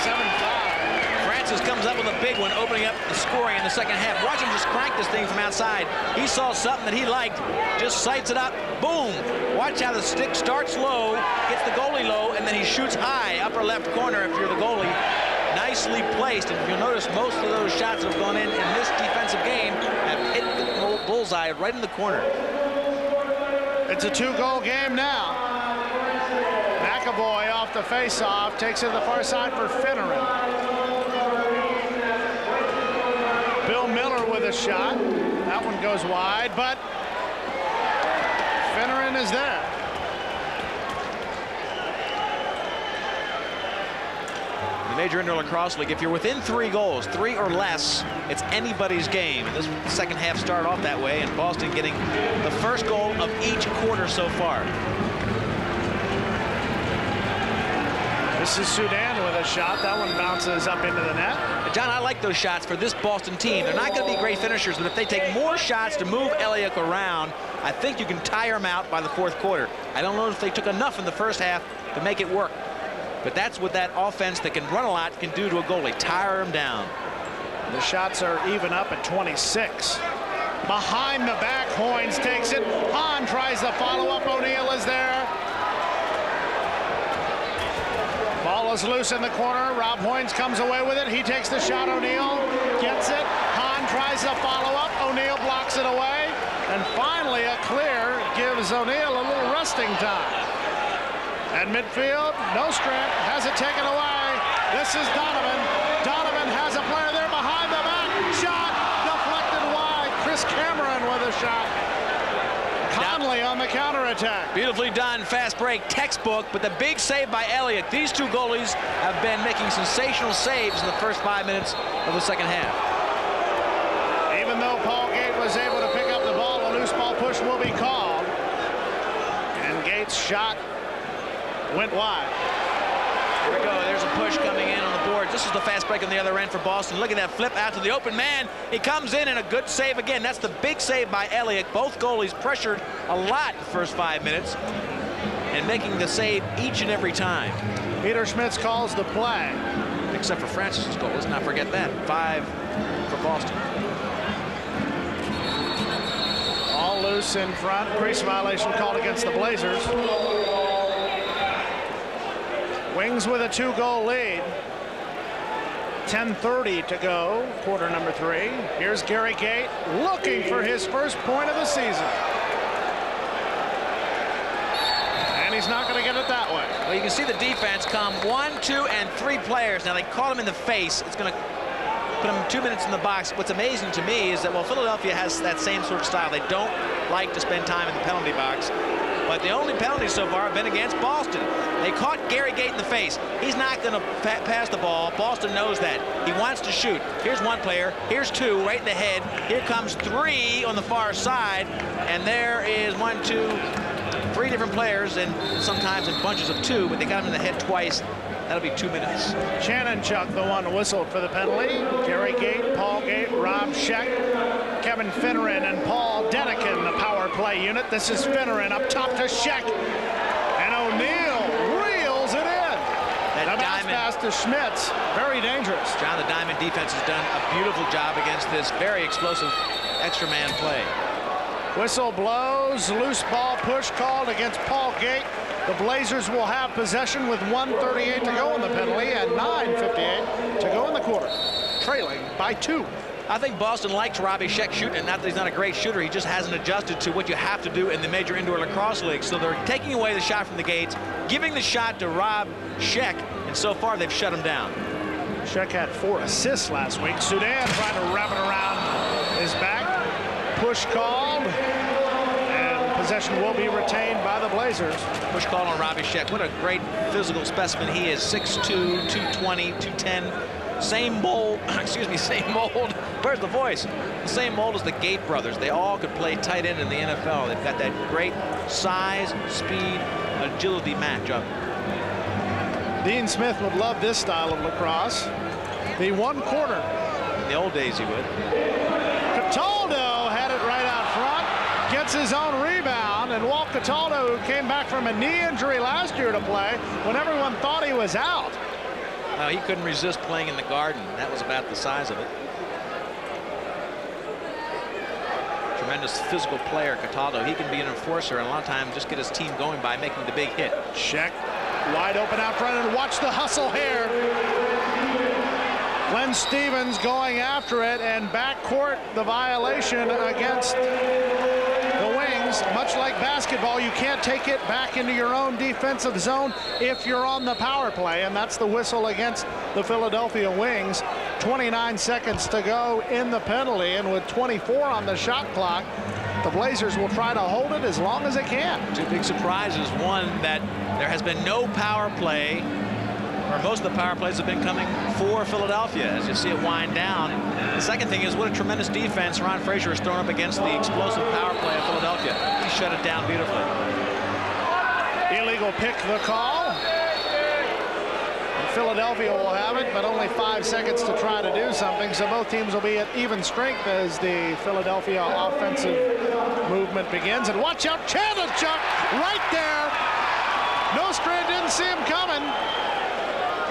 7-5. Francis comes up with a big one, opening up the scoring in the second half. Watch him just crank this thing from outside. He saw something that he liked, just sights it up, boom. Watch how the stick starts low, gets the goalie low, and then he shoots high, upper left corner if you're the goalie. Nicely placed, and if you'll notice, most of those shots that have gone in this defensive game have hit the bullseye right in the corner. It's a 2-goal game now. McAvoy off the face-off, takes it to the far side for Finneran. Bill Miller with a shot. That one goes wide, but Finneran is there. The Major Indoor Lacrosse League, if you're within 3 goals, 3 or less, it's anybody's game. And this second half started off that way, and Boston getting the first goal of each quarter so far. This is Sudan with a shot. That one bounces up into the net. John, I like those shots for this Boston team. They're not going to be great finishers, but if they take more shots to move Eliuk around, I think you can tire him out by the 4th quarter. I don't know if they took enough in the first half to make it work. But that's what that offense that can run a lot can do to a goalie, tire him down. The shots are even up at 26. Behind the back, Hoynes takes it. Hahn tries the follow-up. O'Neill is there. Ball is loose in the corner. Rob Hoynes comes away with it. He takes the shot. O'Neill gets it. Hahn tries the follow-up. O'Neill blocks it away. And finally, a clear gives O'Neill a little resting time. At midfield, Nostrand has it taken away. This is Donovan. Donovan has a player there behind the back. Shot deflected wide. Chris Cameron with a shot. Conley on the counterattack. Beautifully done, fast break, textbook, but the big save by Eliuk. These 2 goalies have been making sensational saves in the first 5 minutes of the second half. Even though Paul Gait was able to pick up the ball, a loose ball push will be called. And Gait's shot went wide. Here we go. There's a push coming in on the board. This is the fast break on the other end for Boston. Look at that flip out to the open man. He comes in and a good save again. That's the big save by Eliuk. Both goalies pressured a lot the first 5 minutes and making the save each and every time. Peter Schmitz calls the play. Except for Francis's goal. Let's not forget that. 5 for Boston. All loose in front. Crease violation called against the Blazers. Wings with a 2-goal lead. 10:30 to go, quarter number 3. Here's Gary Gait looking for his first point of the season. And he's not going to get it that way. Well, you can see the defense come 1, 2, and 3 players. Now they caught him in the face. It's going to put him 2 minutes in the box. What's amazing to me is that, well, Philadelphia has that same sort of style. They don't like to spend time in the penalty box. But the only penalties so far have been against Boston. They caught Gary Gait in the face. He's not going to pass the ball. Boston knows that. He wants to shoot. Here's 1 player. Here's 2 right in the head. Here comes 3 on the far side. And there is 1, 2, 3 different players, and sometimes in bunches of 2, but they got him in the head twice. That'll be 2 minutes. Chuck, the one whistled for the penalty. Gary Gait, Paul Gait, Rob Scheck, Kevin Finneran, and Paul Denikin, the power play unit. This is Finneran up top to Scheck. And O'Neill reels it in. The bounce pass to Schmitz. Very dangerous. John, the Diamond defense has done a beautiful job against this very explosive extra man play. Whistle blows. Loose ball push called against Paul Gait. The Blazers will have possession with 1:38 to go in the penalty and 9:58 to go in the quarter. Trailing by 2. I think Boston likes Robbie Scheck shooting. Not that he's not a great shooter. He just hasn't adjusted to what you have to do in the Major Indoor Lacrosse League. So they're taking away the shot from the Gates, giving the shot to Rob Scheck, and so far they've shut him down. Scheck had 4 assists last week. Sudan trying to wrap it around his back. Push called. Possession will be retained by the Blazers. Push call on Robbie Scheck. What a great physical specimen he is. 6'2", 220, 210. same mold, excuse me, same mold. Where's the voice? The same mold as the Gait brothers. They all could play tight end in the NFL. They've got that great size, speed, agility matchup. Dean Smith would love this style of lacrosse. The one quarter. In the old days, he would. Cataldo had it right out front, gets his own rebound, and Walt Cataldo, who came back from a knee injury last year to play when everyone thought he was out. He couldn't resist playing in the Garden. That was about the size of it. Tremendous physical player, Cataldo. He can be an enforcer and a lot of times just get his team going by making the big hit. Check. Wide open out front, and watch the hustle here. Glenn Stevens going after it, and backcourt the violation against the Wings. Much like basketball, you can't take it back into your own defensive zone if you're on the power play, and that's the whistle against the Philadelphia Wings. 29 seconds to go in the penalty, and with 24 on the shot clock, the Blazers will try to hold it as long as they can. Two big surprises. One, that there has been no power play, or most of the power plays have been coming for Philadelphia, as you see it wind down. The second thing is what a tremendous defense Ron Frazier has thrown up against the explosive power play of Philadelphia. He shut it down beautifully. Illegal pick the call. And Philadelphia will have it, but only 5 seconds to try to do something. So both teams will be at even strength as the Philadelphia offensive movement begins. And watch out, Chandlerchuk right there. Nostrand didn't see him coming.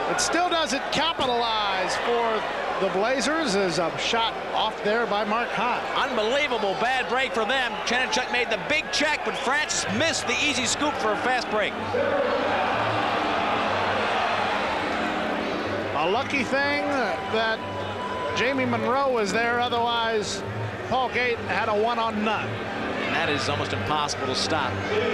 It still doesn't capitalize for the Blazers as a shot off there by Mark Hahn. Unbelievable bad break for them. Chandlerchuk made the big check, but Francis missed the easy scoop for a fast break. A lucky thing that Jamie Monroe was there, otherwise Paul Gait had a one-on-none. And that is almost impossible to stop.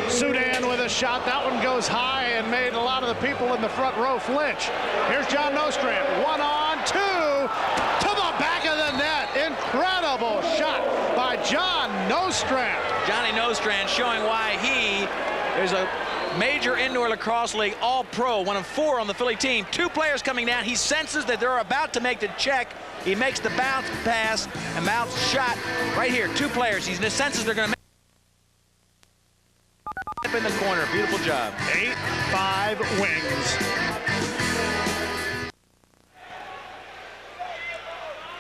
Sudan with a shot. That one goes high and made a lot of the people in the front row flinch. Here's John Nostrand. 1-on-2 to the back of the net. Incredible shot by John Nostrand. Johnny Nostrand showing why he is a major indoor lacrosse league all-pro, one of 4 on the Philly team. 2 players coming down. He senses that they're about to make the check. He makes the bounce pass and bounce shot right here. 2 players. He senses they're going to make in the corner. Beautiful job. 8-5 Wings.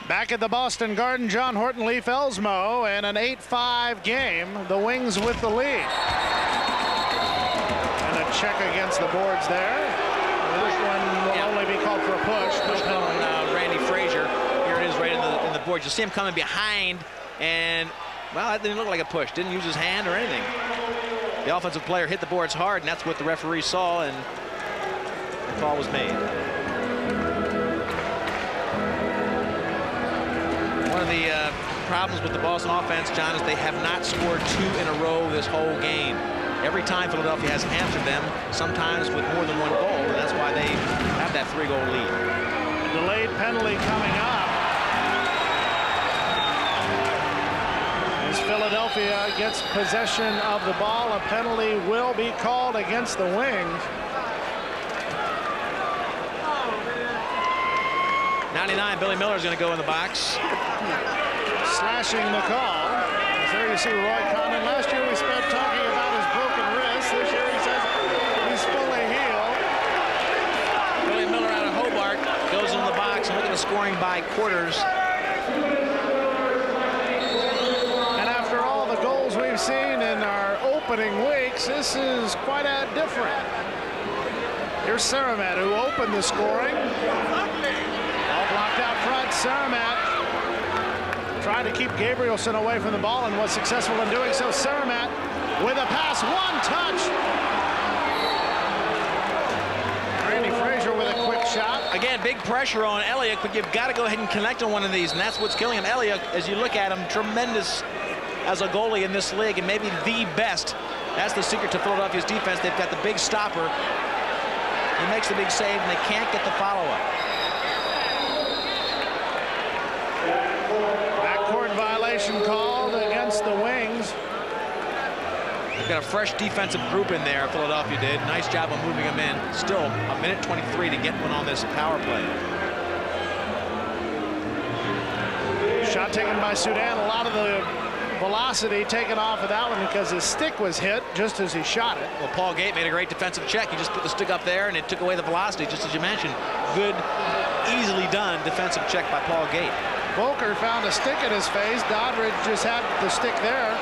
Back at the Boston Garden, John Horton, Leif Elsmo, and an 8-5 game. The Wings with the lead. And a check against the boards there. This one will only be called for a push. Push on Randy Frazier. Here it is right in the boards. You'll see him coming behind, and, well, that didn't look like a push. Didn't use his hand or anything. The offensive player hit the boards hard, and that's what the referee saw, and the call was made. One of the problems with the Boston offense, John, is they have not scored 2 in a row this whole game. Every time Philadelphia has answered them, sometimes with more than 1 goal, and that's why they have that 3-goal lead. A delayed penalty coming up. As Philadelphia gets possession of the ball, a penalty will be called against the Wings. 99, Billy Miller is going to go in the box. Slashing the call. There you see Roy Condon. Last year we spent talking about his broken wrist. This year he says he's fully healed. Billy Miller out of Hobart goes in the box, and look at the scoring by quarters. And after all the goals we've seen in our opening weeks, this is quite a different. Here's Saramat, who opened the scoring. All blocked out front. Saramat tried to keep Gabrielson away from the ball and was successful in doing so. Saramat with a pass, 1 touch. Randy Frazier with a quick shot. Again, big pressure on Eliuk, but you've got to go ahead and connect on one of these, and that's what's killing him. Eliuk, as you look at him, tremendous as a goalie in this league, and maybe the best. That's the secret to Philadelphia's defense. They've got the big stopper. He makes the big save, and they can't get the follow-up. Backcourt violation called against the Wings. They've got a fresh defensive group in there, Philadelphia did. Nice job of moving them in. Still, 1:23 to get one on this power play. Shot taken by Sudan. A lot of the velocity taken off of that one because his stick was hit just as he shot it. Well, Paul Gait made a great defensive check. He just put the stick up there, and it took away the velocity, just as you mentioned. Good, easily done defensive check by Paul Gait. Volker found a stick in his face. Doddridge just had the stick there.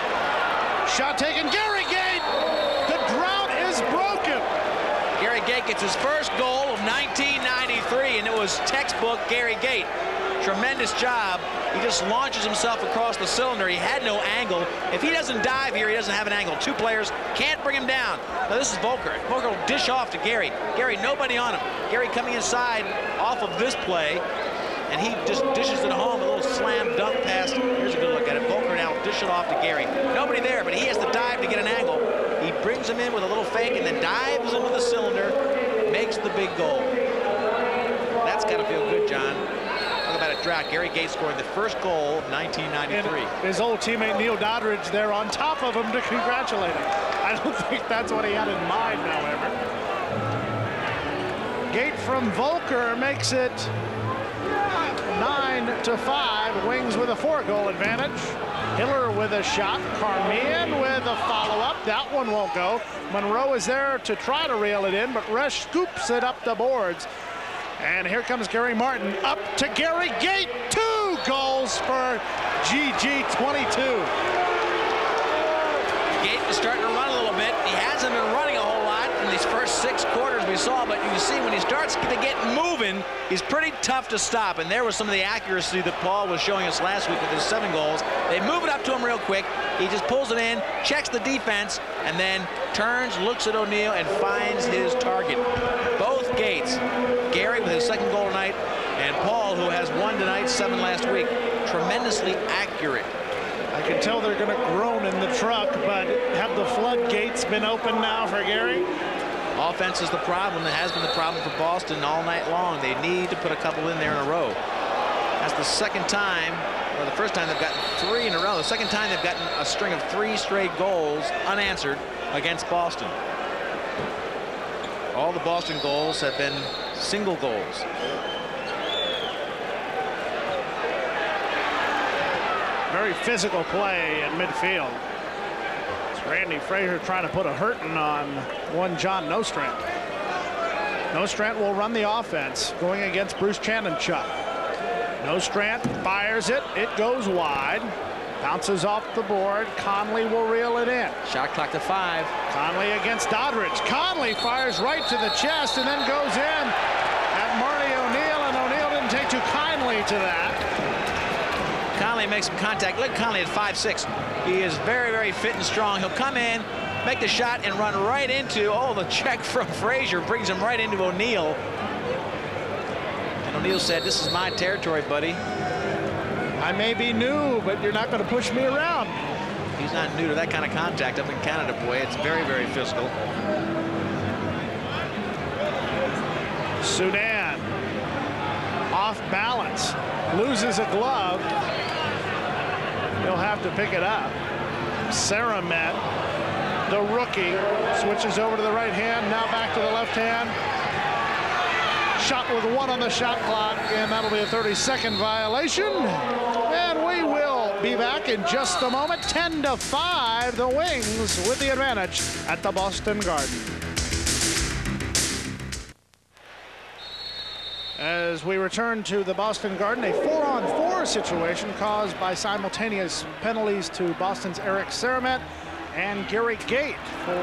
Shot taken. Gary Gait! The drought is broken. Gary Gait gets his first goal of 1993, and it was textbook Gary Gait. Tremendous job. He just launches himself across the cylinder. He had no angle. If he doesn't dive here, he doesn't have an angle. Two players can't bring him down. Now this is Volker. Volker will dish off to Gary. Gary, nobody on him. Gary coming inside off of this play, and he just dishes it home. A little slam dunk pass. Here's a good look at it. Volker now dish it off to Gary. Nobody there, but he has to dive to get an angle. He brings him in with a little fake and then dives into the cylinder, makes the big goal. That's got to feel good, John. Talk about a drought. Gary Gait scoring the first goal of 1993. And his old teammate Neil Doddridge there on top of him to congratulate him. I don't think that's what he had in mind, however. Gait from Volker makes it 9-5. Wings with a 4-goal advantage. Hiller with a shot. Carmian with a follow-up. That one won't go. Monroe is there to try to reel it in, but Resch scoops it up the boards. And here comes Gary Martin up to Gary Gait. 2 goals for GG22. Gait is starting to run a little bit. He hasn't been running a whole lot in these first 6 quarters we saw, but you can see when he starts to get moving, he's pretty tough to stop. And there was some of the accuracy that Paul was showing us last week with his 7 goals. They move it up to him real quick. He just pulls it in, checks the defense, and then turns, looks at O'Neill, and finds his target. Both Gaits, Gary with his 2nd goal tonight, and Paul, who has 1 tonight, 7 last week, tremendously accurate. I can tell they're going to groan in the truck, but have the floodgates been open now for Gary? Offense is the problem. It has been the problem for Boston all night long. They need to put a couple in there in a row. That's the 2nd time, or the first time they've gotten 3 in a row. The 2nd time they've gotten a string of 3 straight goals unanswered against Boston. All the Boston goals have been single goals. Very physical play in midfield. It's Randy Frazier trying to put a hurting on one John Nostrand. Nostrand will run the offense going against Bruce Chandenchuk. Nostrand fires it. It goes wide. Bounces off the board. Conley will reel it in. Shot clock to 5. Conley against Doddridge. Conley fires right to the chest and then goes in at Marty O'Neill, and O'Neill didn't take too kindly to that. Conley makes some contact. Look, Conley at 5'6". He is very, very fit and strong. He'll come in, make the shot, and run right into, the check from Frazier brings him right into O'Neill. And O'Neill said, "This is my territory, buddy." I may be new, but you're not going to push me around. He's not new to that kind of contact up in Canada, boy. It's very, very physical. Sudan off balance, loses a glove. He'll have to pick it up. Saramet, the rookie, switches over to the right hand, now back to the left hand. Shot with 1 on the shot clock, and that'll be a 30-second violation. And we will be back in just a moment. 10-5, the Wings with the advantage at the Boston Garden. As we return to the Boston Garden, a 4-on-4 situation caused by simultaneous penalties to Boston's Eric Saramet and Gary Gait for the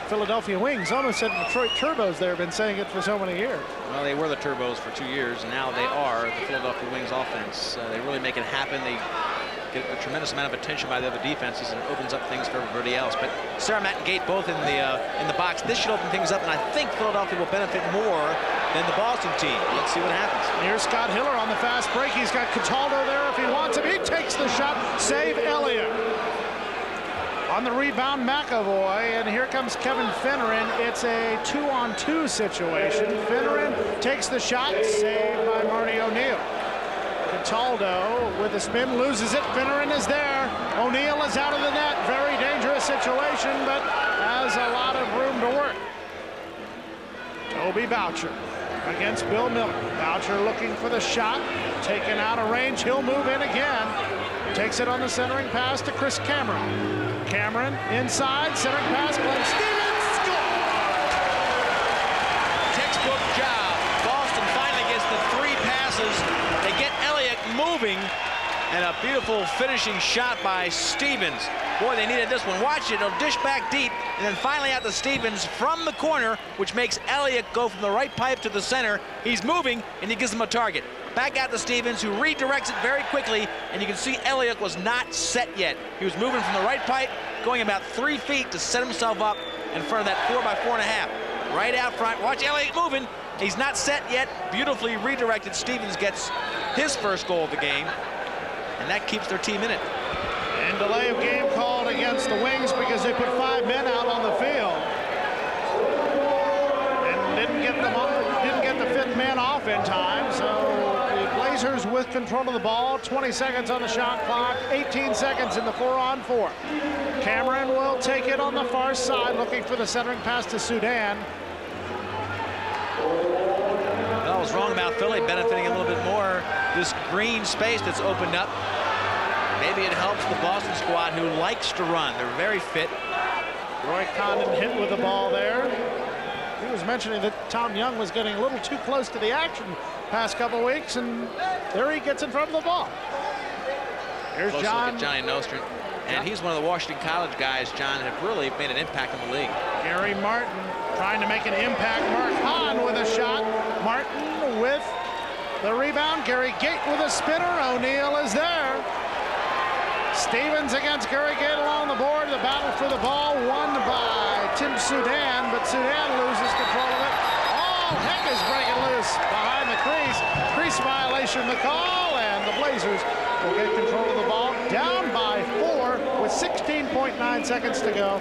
Philadelphia Wings. Almost said Detroit Turbos there, been saying it for so many years. Well, they were the Turbos for 2 years, and now they are the Philadelphia Wings offense. They really make it happen. They get a tremendous amount of attention by the other defenses, and it opens up things for everybody else. But Saramet and Gait both in the box. This should open things up, and I think Philadelphia will benefit more than the Boston team. Let's see what happens. Here's Scott Hiller on the fast break. He's got Cataldo there if he wants him. He takes the shot. Save Eliuk. On the rebound, McAvoy, and here comes Kevin Finneran. It's a 2-on-2 situation. Finneran takes the shot, saved by Marty O'Neill. Cataldo with a spin, loses it. Finneran is there. O'Neill is out of the net. Very dangerous situation, but has a lot of room to work. Toby Boucher against Bill Miller. Boucher looking for the shot. Taken out of range. He'll move in again. Takes it on the centering pass to Chris Cameron. Cameron inside. Centering pass. Glenn Stevens. Score! Textbook job. Boston finally gets the 3 passes. They get Eliuk moving. And a beautiful finishing shot by Stevens. Boy, they needed this one. Watch it. It'll dish back deep. And then finally out to Stevens from the corner, which makes Eliuk go from the right pipe to the center. He's moving, and he gives him a target. Back out to Stevens, who redirects it very quickly. And you can see Eliuk was not set yet. He was moving from the right pipe, going about 3 feet to set himself up in front of that 4x4.5. Right out front. Watch Eliuk moving. He's not set yet. Beautifully redirected. Stevens gets his first goal of the game. And that keeps their team in it. And delay of game called against the Wings because they put 5 men out on the field. And didn't get the 5th man off in time. So the Blazers with control of the ball. 20 seconds on the shot clock. 18 seconds in the 4-on-4. Cameron will take it on the far side, looking for the centering pass to Sudan. Well, I was wrong about Philly benefiting a little bit more. This green space that's opened up. Maybe it helps the Boston squad, who likes to run. They're very fit. Roy Condon hit with the ball there. He was mentioning that Tom Young was getting a little too close to the action past couple weeks, and there he gets in front of the ball. Here's Close John. look at Johnny Nostrin. And he's one of the Washington College guys, John, have really made an impact in the league. Gary Martin trying to make an impact. Mark Hahn with a shot. Martin with the rebound. Gary Gait with a spinner. O'Neal is there. Stevens against Gary Gait along the board. The battle for the ball won by Tim Sudan, but Sudan loses control of it. Oh, heck is breaking loose behind the crease. Crease violation the call, and the Blazers will get control of the ball. Down by 4 with 16.9 seconds to go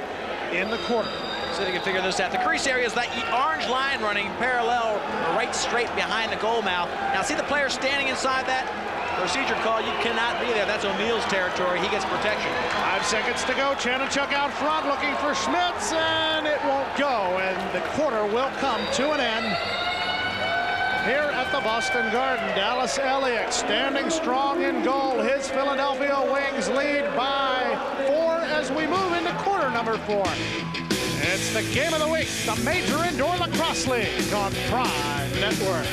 in the quarter. So they can figure this out. The crease area is that orange line running parallel or right straight behind the goal mouth. Now see the player standing inside that procedure call. You cannot be there. That's O'Neal's territory. He gets protection. 5 seconds to go. Chanachuk out front looking for Schmitz, and it won't go. And the quarter will come to an end here at the Boston Garden. Dallas Eliuk standing strong in goal. His Philadelphia Wings lead by 4 as we move into quarter number 4. It's the game of the week, the Major Indoor Lacrosse League on Prime Network.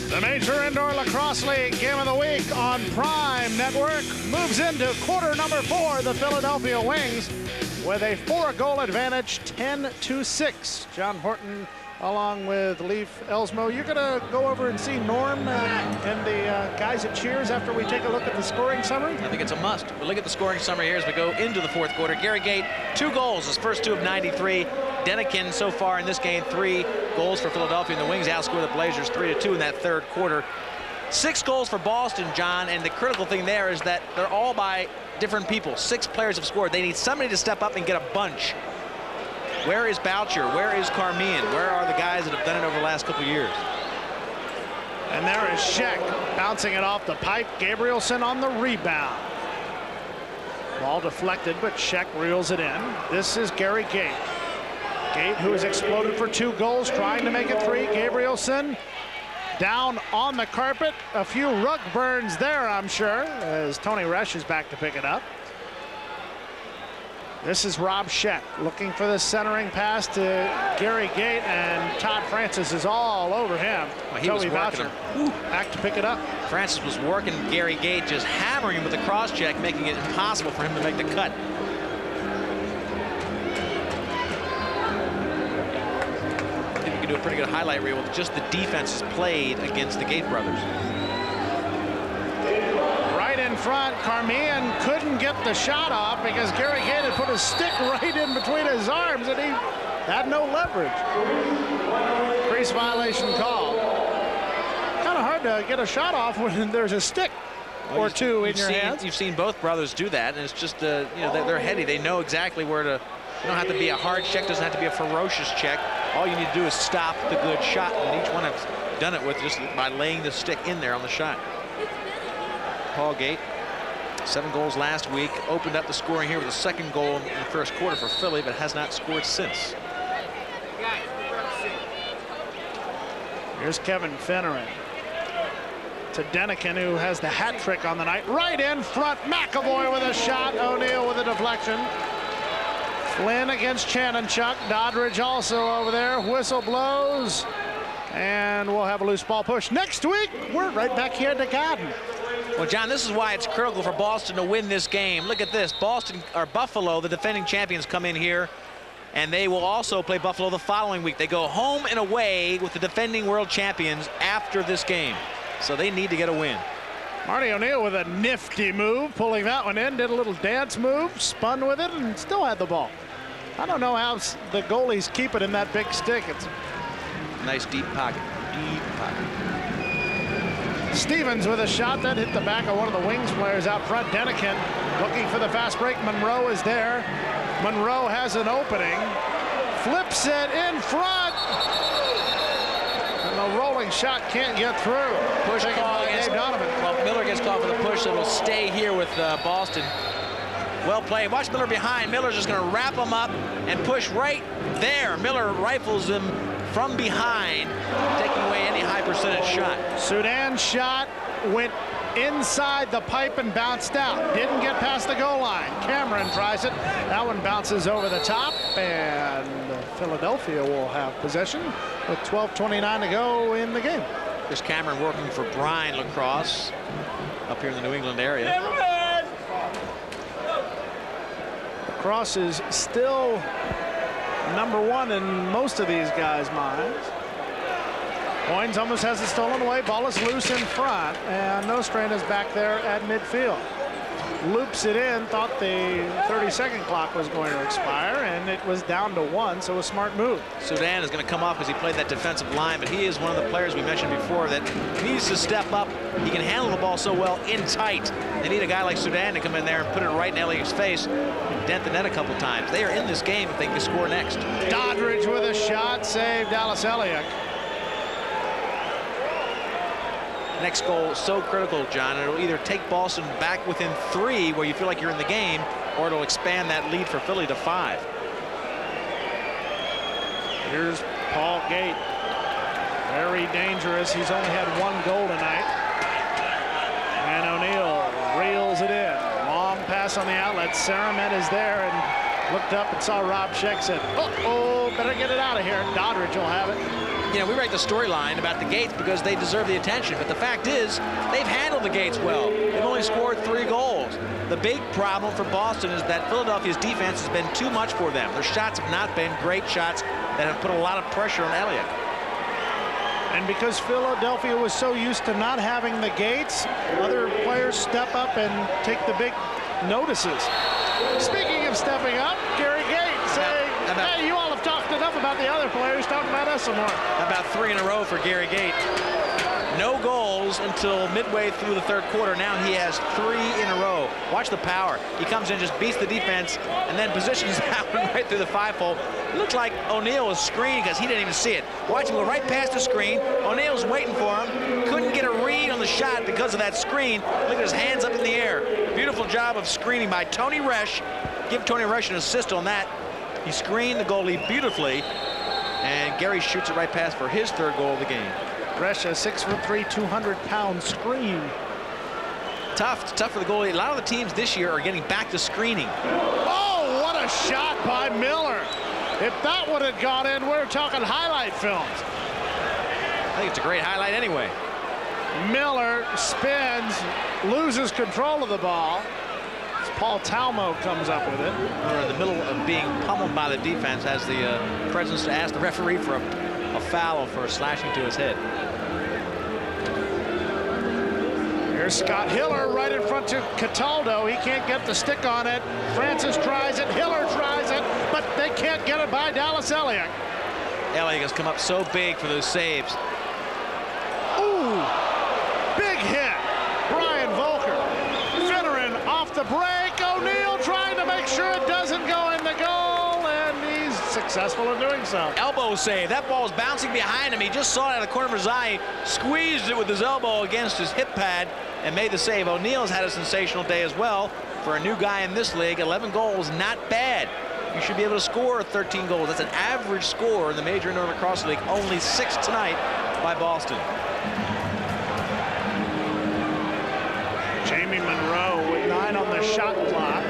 The Major Indoor Lacrosse League Game of the Week on Prime Network moves into quarter number 4. The Philadelphia Wings with a 4-goal advantage, 10-6. John Horton along with Leif Elsmo. You're going to go over and see Norm and the guys at Cheers after we take a look at the scoring summary? I think it's a must. We'll look at the scoring summary here as we go into the 4th quarter. Gary Gait, 2 goals, his first 2 of 93. Denikin so far in this game, 3 goals for Philadelphia, and the Wings outscore the Blazers 3-2 in that 3rd quarter. 6 goals for Boston, John, and the critical thing there is that they're all by different people. 6 players have scored. They need somebody to step up and get a bunch. Where is Boucher? Where is Carmian? Where are the guys that have done it over the last couple years? And there is Sheck bouncing it off the pipe. Gabrielson on the rebound. Ball deflected, but Sheck reels it in. This is Gary Gait. Gait, who has exploded for 2 goals, trying to make it 3. Gabrielson down on the carpet. A few rug burns there, I'm sure, as Tony Resch is back to pick it up. This is Rob Sheck looking for the centering pass to Gary Gait, and Todd Francis is all over him. Well, he was working him. Back to pick it up. Francis was working Gary Gait, just hammering him with the cross check, making it impossible for him to make the cut. I think we can do a pretty good highlight reel with just the defenses played against the Gait brothers. In front, Carmian couldn't get the shot off because Gary Gait had put his stick right in between his arms and he had no leverage. Crease violation call. Kind of hard to get a shot off when there's a stick or 2 in your hands. You've seen both brothers do that, and it's just you know, they're heady. They know exactly where to. You don't have to be a hard check. Doesn't have to be a ferocious check. All you need to do is stop the good shot, and each one has done it with just by laying the stick in there on the shot. Paul Gait. 7 goals last week. Opened up the scoring here with a second goal in the first quarter for Philly, but has not scored since. Here's Kevin Finneran to Denikin, who has the hat trick on the night. Right in front, McAvoy with a shot. O'Neill with a deflection. Flynn against Chanonchuk. Doddridge also over there. Whistle blows. And we'll have a loose ball push. Next week, we're right back here at the Garden. Well, John, this is why it's critical for Boston to win this game. Look at this. Buffalo, the defending champions, come in here, and they will also play Buffalo the following week. They go home and away with the defending world champions after this game. So they need to get a win. Marty O'Neill with a nifty move, pulling that one in, did a little dance move, spun with it, and still had the ball. I don't know how the goalies keep it in that big stick. It's nice deep pocket. Deep pocket. Stevens with a shot that hit the back of one of the Wings players out front. Denikin looking for the fast break. Monroe is there. Monroe has an opening. Flips it in front. And the rolling shot can't get through. Push call against Donovan. Well, Miller gets called for the push, so it'll stay here with Boston. Well played. Watch Miller behind. Miller's just going to wrap him up and push right there. Miller rifles him from behind, taking away any high percentage shot. Sudan's shot went inside the pipe and bounced out. Didn't get past the goal line. Cameron tries it. That one bounces over the top, and Philadelphia will have possession with 12:29 to go in the game. There's Cameron working for Bryan Lacrosse up here in the New England area. Lacrosse is still #1 in most of these guys' minds. Coins almost has it stolen away. Ball is loose in front, and Nostrain is back there at midfield. Loops it in, thought the 30-second clock was going to expire, and it was down to 1, so a smart move. Sudan is going to come off because he played that defensive line, but he is one of the players we mentioned before that needs to step up. He can handle the ball so well in tight. They need a guy like Sudan to come in there and put it right in Eliuk's face and dent the net a couple times. They are in this game if they can score next. Doddridge with a shot, saved Dallas Eliuk. Next goal so critical, John. It'll either take Boston back within 3 where you feel like you're in the game, or it'll expand that lead for Philly to 5. Here's Paul Gait. Very dangerous. He's only had 1 goal tonight. And O'Neill reels it in. Long pass on the outlet. Saramet is there and looked up and saw Rob Scheck, said, uh-oh, better get it out of here. Doddridge will have it. You know, we write the storyline about the Gates because they deserve the attention, but the fact is they've handled the Gates well. They've only scored 3 goals. The big problem for Boston is that Philadelphia's defense has been too much for them. Their shots have not been great shots that have put a lot of pressure on Eliuk. And because Philadelphia was so used to not having the Gates, other players step up and take the big notices. Speaking of stepping up, Gary Gait saying, hey, you all have talked enough about the other players, talk about us some more. About 3 in a row for Gary Gait. No goals until midway through the 3rd quarter. Now he has 3 in a row. Watch the power. He comes in, just beats the defense, and then positions that one right through the 5-hole. It looked like O'Neill was screening because he didn't even see it. Watch him go right past the screen. O'Neill's waiting for him. Couldn't get a read on the shot because of that screen. Look at his hands up in the air. Beautiful job of screening by Tony Resch. Give Tony Resch an assist on that. He screened the goalie beautifully, and Gary shoots it right past for his 3rd goal of the game. Resch, a 6'3", 200-pound screen. Tough for the goalie. A lot of the teams this year are getting back to screening. Oh, what a shot by Miller. If that would have gone in, we're talking highlight films. I think it's a great highlight anyway. Miller spins, loses control of the ball. Paul Talmo comes up with it. Miller in the middle of being pummeled by the defense has the presence to ask the referee for a foul or for slashing to his head. Here's Scott Hiller right in front to Cataldo. He can't get the stick on it. Francis tries it. Hiller tries it, but they can't get it by Dallas Eliuk. Eliuk has come up so big for those saves. Ooh, big hit. Brian Volker. Finneran off the break. O'Neill trying to make sure it doesn't go in the goal, and he's successful in doing so. Elbow save. That ball was bouncing behind him. He just saw it out of the corner of his eye, squeezed it with his elbow against his hip pad, and made the save. O'Neill's had a sensational day as well for a new guy in this league. 11 goals, not bad. You should be able to score 13 goals. That's an average score in the Major Indoor Lacrosse League. Only 6 tonight by Boston. Jamie Monroe with 9 on the shot clock.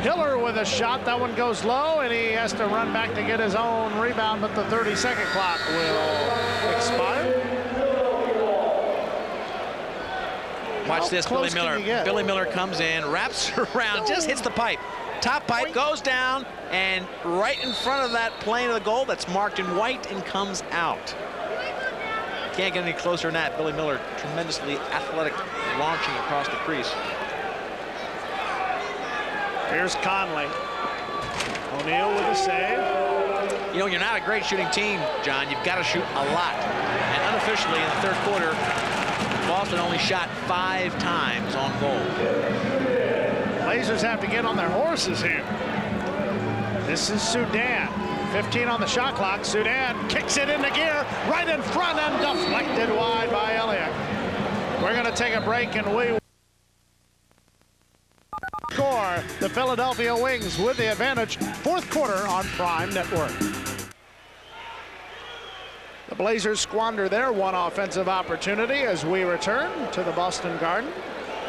Hiller with a shot. That one goes low, and he has to run back to get his own rebound, but the 30-second clock will expire. Watch this, Billy Miller. Billy Miller comes in, wraps around, just hits the pipe. Top pipe goes down, and right in front of that plane of the goal that's marked in white and comes out. Can't get any closer than that. Billy Miller, tremendously athletic, launching across the crease. Here's Conley. O'Neill with a save. You know, you're not a great shooting team, John. You've got to shoot a lot. And unofficially in the third quarter, Boston only shot 5 times on goal. Blazers have to get on their horses here. This is Sudan. 15 on the shot clock. Sudan kicks it into gear right in front and deflected wide by Eliuk. We're going to take a break, and we score. The Philadelphia Wings with the advantage. Fourth quarter on Prime Network. The Blazers squander their one offensive opportunity as we return to the Boston Garden.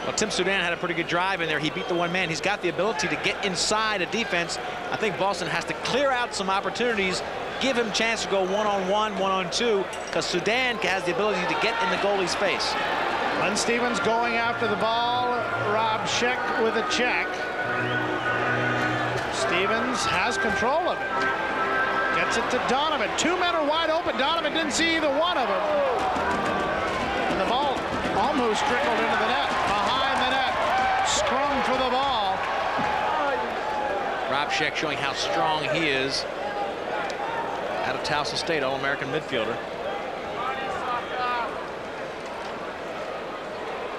Well, Tim Sudan had a pretty good drive in there. He beat the one man. He's got the ability to get inside a defense. I think Boston has to clear out some opportunities, give him a chance to go one-on-one, one-on-two, because Sudan has the ability to get in the goalie's face. Len Stevens going after the ball. Rob Scheck with a check. Stevens has control of it. Gets it to Donovan. 2 men are wide open. Donovan didn't see either one of them. And the ball almost trickled into the net. Behind the net. Scrum for the ball. Rob Scheck showing how strong he is. Out of Towson State, All-American midfielder.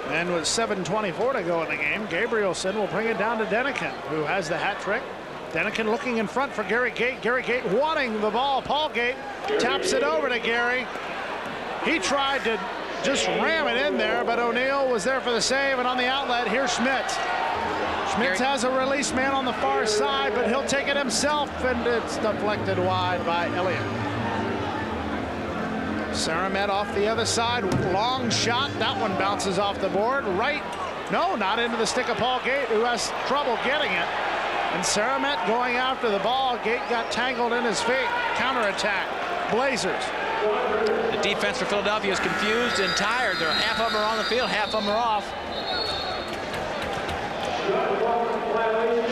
And with 7:24 to go in the game, Gabrielson will bring it down to Denikin, who has the hat trick. Denikin looking in front for Gary Gait. Gary Gait wanting the ball. Paul Gait taps it over to Gary. He tried to just ram it in there, but O'Neill was there for the save, and on the outlet, here's Schmitz. Schmitz has a release man on the far side, but he'll take it himself, and it's deflected wide by Eliuk. Saramet off the other side, long shot. That one bounces off the board. Right, no, not into the stick of Paul Gait, who has trouble getting it. And Saramet going after the ball. Gait got tangled in his feet. Counterattack. Blazers. The defense for Philadelphia is confused and tired. They're half of them are on the field, half of them are off.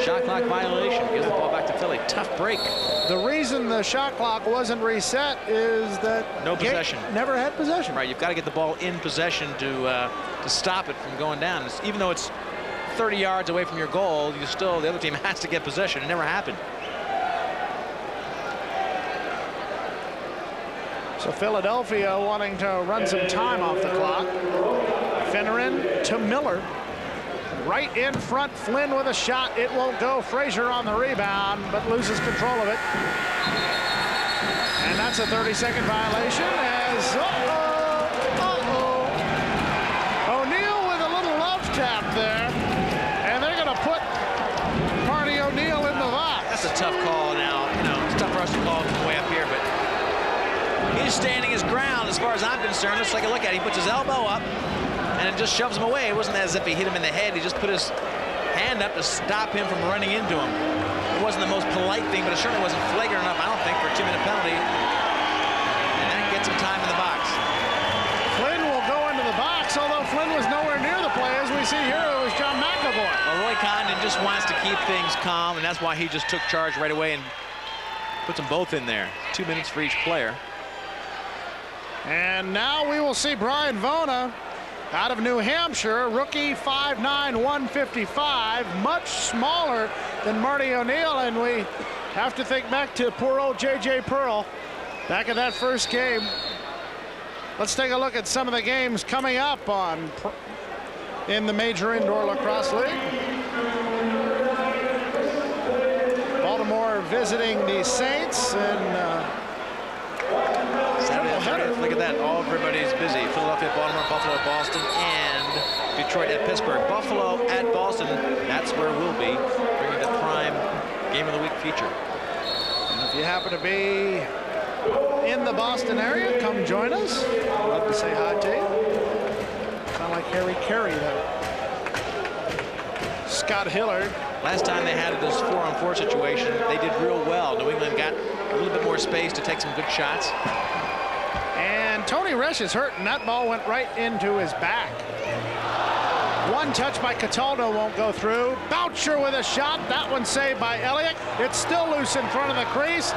Shot clock violation. Gives the ball back to Philly. Tough break. The reason the shot clock wasn't reset is that no possession. Gait never had possession. Right, you've got to get the ball in possession to stop it from going down. Even though it's 30 yards away from your goal, the other team has to get possession. It never happened. So Philadelphia wanting to run some time off the clock. Finneran to Miller. Right in front, Flynn with a shot. It won't go. Frazier on the rebound, but loses control of it. And that's a 30-second violation as, O'Neill with a little love tap there. And they're going to put Marty O'Neill in the box. That's a tough call now. You know, it's tough for us to call from way up here, but he's standing his ground as far as I'm concerned. Let's take a look at it. He puts his elbow up, and it just shoves him away. It wasn't as if he hit him in the head. He just put his hand up to stop him from running into him. It wasn't the most polite thing, but it certainly wasn't flagrant enough, I don't think, for a 2-minute penalty. And that gets him time in the box. Flynn will go into the box, although Flynn was nowhere near the play. As we see here, it was John McAvoy. Well, Roy Condon just wants to keep things calm, and that's why he just took charge right away and puts them both in there. 2 minutes for each player. And now we will see Brian Vona out of New Hampshire, rookie, 5'9", 155, much smaller than Marty O'Neill, and we have to think back to poor old J.J. Pearl back in that first game. Let's take a look at some of the games coming up in the Major Indoor Lacrosse League. Baltimore visiting the Saints, and Saturday, Friday, look at that. Everybody's busy. Philadelphia, Baltimore, Buffalo, Boston, and Detroit at Pittsburgh. Buffalo at Boston. That's where we'll be, bringing the prime Game of the Week feature. And if you happen to be in the Boston area, come join us. I'd love to say hi to you. Sound like Harry Carey there. Scott Hillard. Last time they had this 4-on-4 situation, they did real well. New England got a little bit more space to take some good shots. And Tony Resch is hurt, and that ball went right into his back. One touch by Cataldo won't go through. Boucher with a shot. That one saved by Eliuk. It's still loose in front of the crease.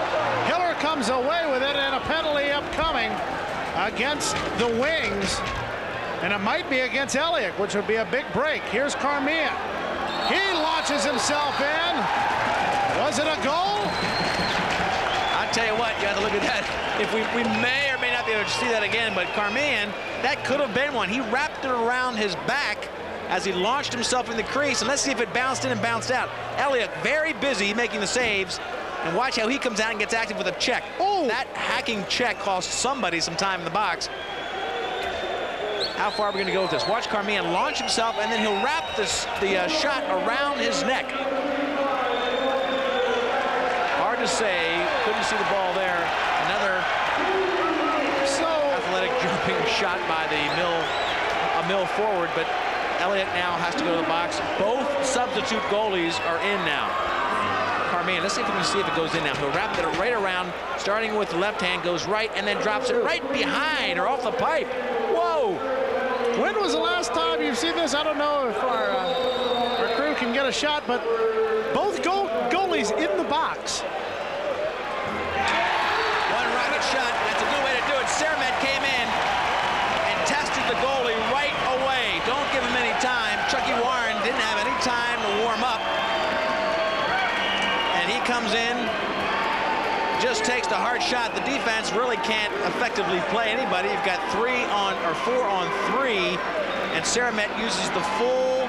Hiller comes away with it, and a penalty upcoming against the Wings. And it might be against Eliuk, which would be a big break. Here's Carmia. He launches himself in. Was it a goal? I tell you what, you have to look at that. If we may or may not be able to see that again, but Carmian, that could have been one. He wrapped it around his back as he launched himself in the crease, and let's see if it bounced in and bounced out. Eliuk very busy making the saves, and watch how he comes out and gets active with a check. Oh! That hacking check cost somebody some time in the box. How far are we going to go with this? Watch Carmian launch himself, and then he'll wrap the shot around his neck. Hard to say. Couldn't see the ball there. Another athletic jumping shot by the mill forward, but Eliuk now has to go to the box. Both substitute goalies are in now. Carmian, let's see if we can see if it goes in now. He'll wrap it right around, starting with the left hand, goes right, and then drops it right behind or off the pipe. Whoa! When was the last time you've seen this? I don't know if our crew can get a shot, but both goalies in the box. One rocket shot. That's a good way to do it. Sermet came in and tested the goalie right away. Don't give him any time. Chucky Warren didn't have any time to warm up. And he comes in, just takes the hard shot. The defense really can't effectively play anybody. You've got 4 on 3, and Sermet uses the full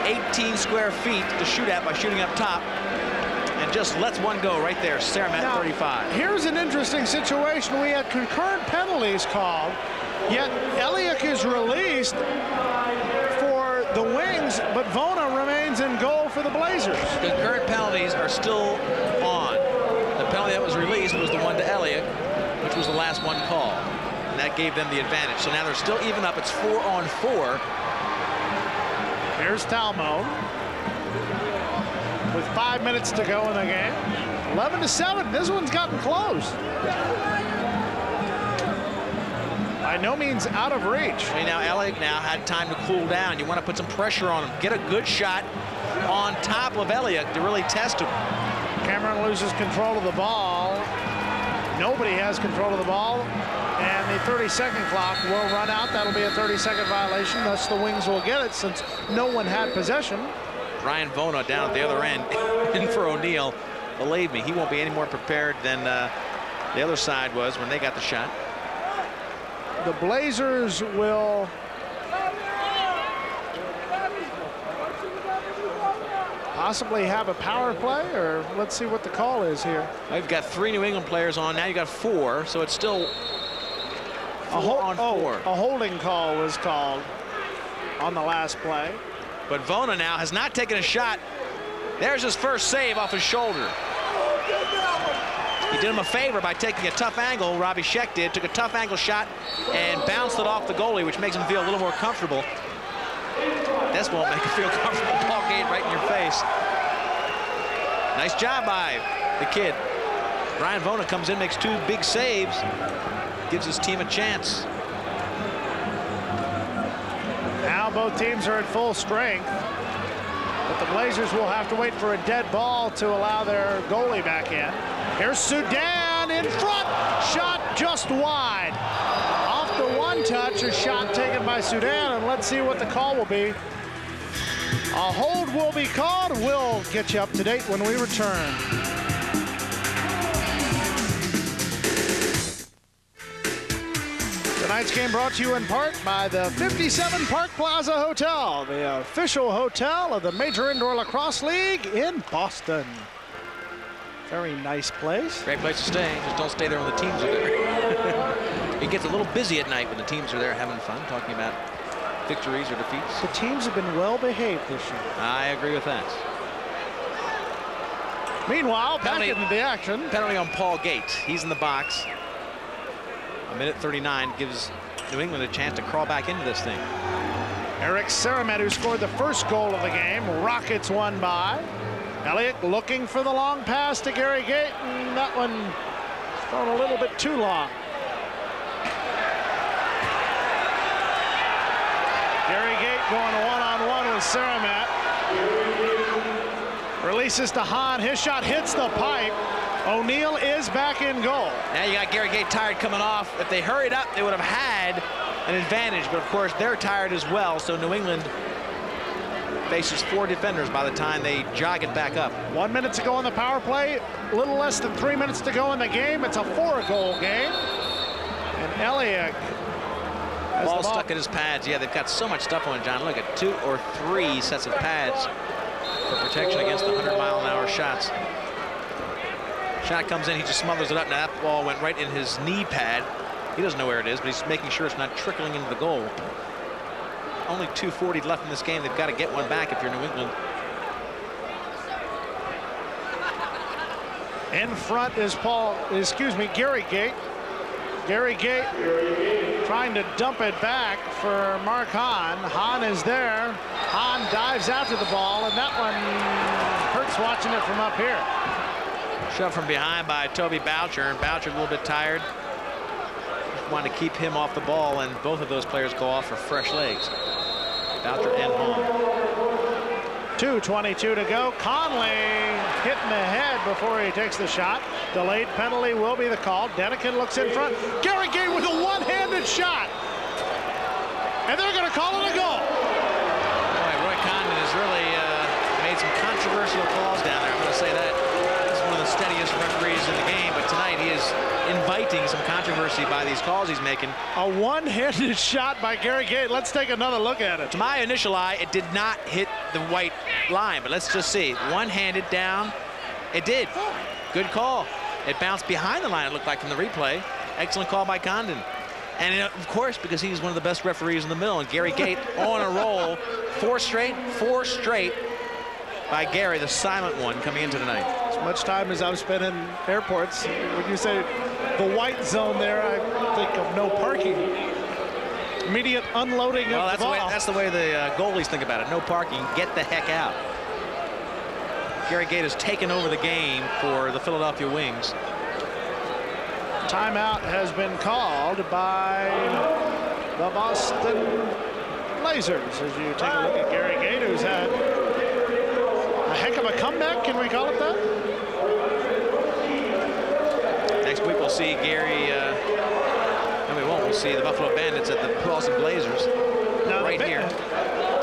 18 square feet to shoot at by shooting up top, and just lets one go right there. Sermet, 35. Here's an interesting situation. We had concurrent penalties called, yet Eliuk is released for the Wings, but Vona remains in goal for the Blazers. Concurrent penalties are still on. The penalty that was released was the one to Eliuk, which was the last one called, and that gave them the advantage. So now they're still even up. It's 4 on 4. Here's Talmo with 5 minutes to go in the game. 11-7. This one's gotten close. By no means out of reach. I mean, now Eliuk now had time to cool down. You want to put some pressure on him. Get a good shot on top of Eliuk to really test him. Cameron loses control of the ball. Nobody has control of the ball. And the 30-second clock will run out. That'll be a 30-second violation. Thus, the Wings will get it since no one had possession. Ryan Vona down at the other end in for O'Neill. Believe me, he won't be any more prepared than the other side was when they got the shot. The Blazers will possibly have a power play, or let's see what the call is here. We've got 3 New England players on. Now you got 4, so it's still 4 on 4. A holding call was called on the last play. But Vona now has not taken a shot. There's his first save off his shoulder. He did him a favor by taking a tough angle. Robbie Sheck did. Took a tough angle shot and bounced it off the goalie, which makes him feel a little more comfortable. This won't make him feel comfortable. Ball Gait right in your face. Nice job by the kid. Ryan Vona comes in, makes 2 big saves. Gives his team a chance. Now both teams are at full strength. But the Blazers will have to wait for a dead ball to allow their goalie back in. Here's Sudan in front. Shot just wide. Off the one touch, a shot taken by Sudan, and let's see what the call will be. A hold will be called. We'll get you up to date when we return. Tonight's game brought to you in part by the 57 Park Plaza Hotel, the official hotel of the Major Indoor Lacrosse League in Boston. Very nice place. Great place to stay. Just don't stay there when the teams are there. It gets a little busy at night when the teams are there having fun, talking about victories or defeats. The teams have been well behaved this year. I agree with that. Meanwhile, back Penalty. into the action. Penalty on Paul Gait. He's in the box. A minute 39 gives New England a chance to crawl back into this thing. Eric Saramet, who scored the first goal of the game, rockets one by. Eliuk looking for the long pass to Gary Gait, and that one thrown a little bit too long. Gary Gait going one-on-one with Saramet. Releases to Hahn. His shot hits the pipe. O'Neill is back in goal. Now you got Gary Gait tired coming off. If they hurried up, they would have had an advantage, but of course they're tired as well, so New England faces 4 defenders by the time they jog it back up. 1 minute to go on the power play. A little less than 3 minutes to go in the game. It's a 4-goal game. And Eliuk has Ball the ball stuck in his pads. Yeah, they've got so much stuff on, John. Look at 2 or 3 sets of pads for protection against the 100-mile-an-hour shots. Shot comes in, he just smothers it up. Now that ball went right in his knee pad. He doesn't know where it is, but he's making sure it's not trickling into the goal. Only 2:40 left in this game. They've got to get one back if you're New England. In front is Gary Gait. Gary Gait trying to dump it back for Mark Hahn. Hahn is there. Hahn dives out to the ball, and that one hurts watching it from up here. Shoved from behind by Toby Boucher, and Boucher a little bit tired. Just wanted to keep him off the ball, and both of those players go off for fresh legs. Boucher and Hahn. 2:22 to go. Conley hitting the head before he takes the shot. Delayed penalty will be the call. Denikin looks in front. Gary Gait with a one-handed shot. And they're going to call it a goal. Boy, Roy Condon has really made some controversial calls down there. I'm going to say that. He's one of the steadiest referees in the game, but tonight he is inviting some controversy by these calls he's making. A one-handed shot by Gary Gait. Let's take another look at it. To my initial eye, it did not hit the white line, but let's just see. One-handed down. It did. Good call. It bounced behind the line, it looked like, from the replay. Excellent call by Condon. And of course, because he's one of the best referees in the mill, and Gary Gait on a roll. 4 straight by Gary, the silent one, coming into tonight. As much time as I've spent in airports, when you say the white zone there, I think of no parking. Immediate unloading of the ball. That's the way the goalies think about it. No parking. Get the heck out. Gary Gait has taken over the game for the Philadelphia Wings. Timeout has been called by the Boston Blazers. As you take a look at Gary Gait, who's had a heck of a comeback. Can we call it that? Next week we'll see Gary. No, we won't. We'll see the Buffalo Bandits at the Boston Blazers. Now, right here.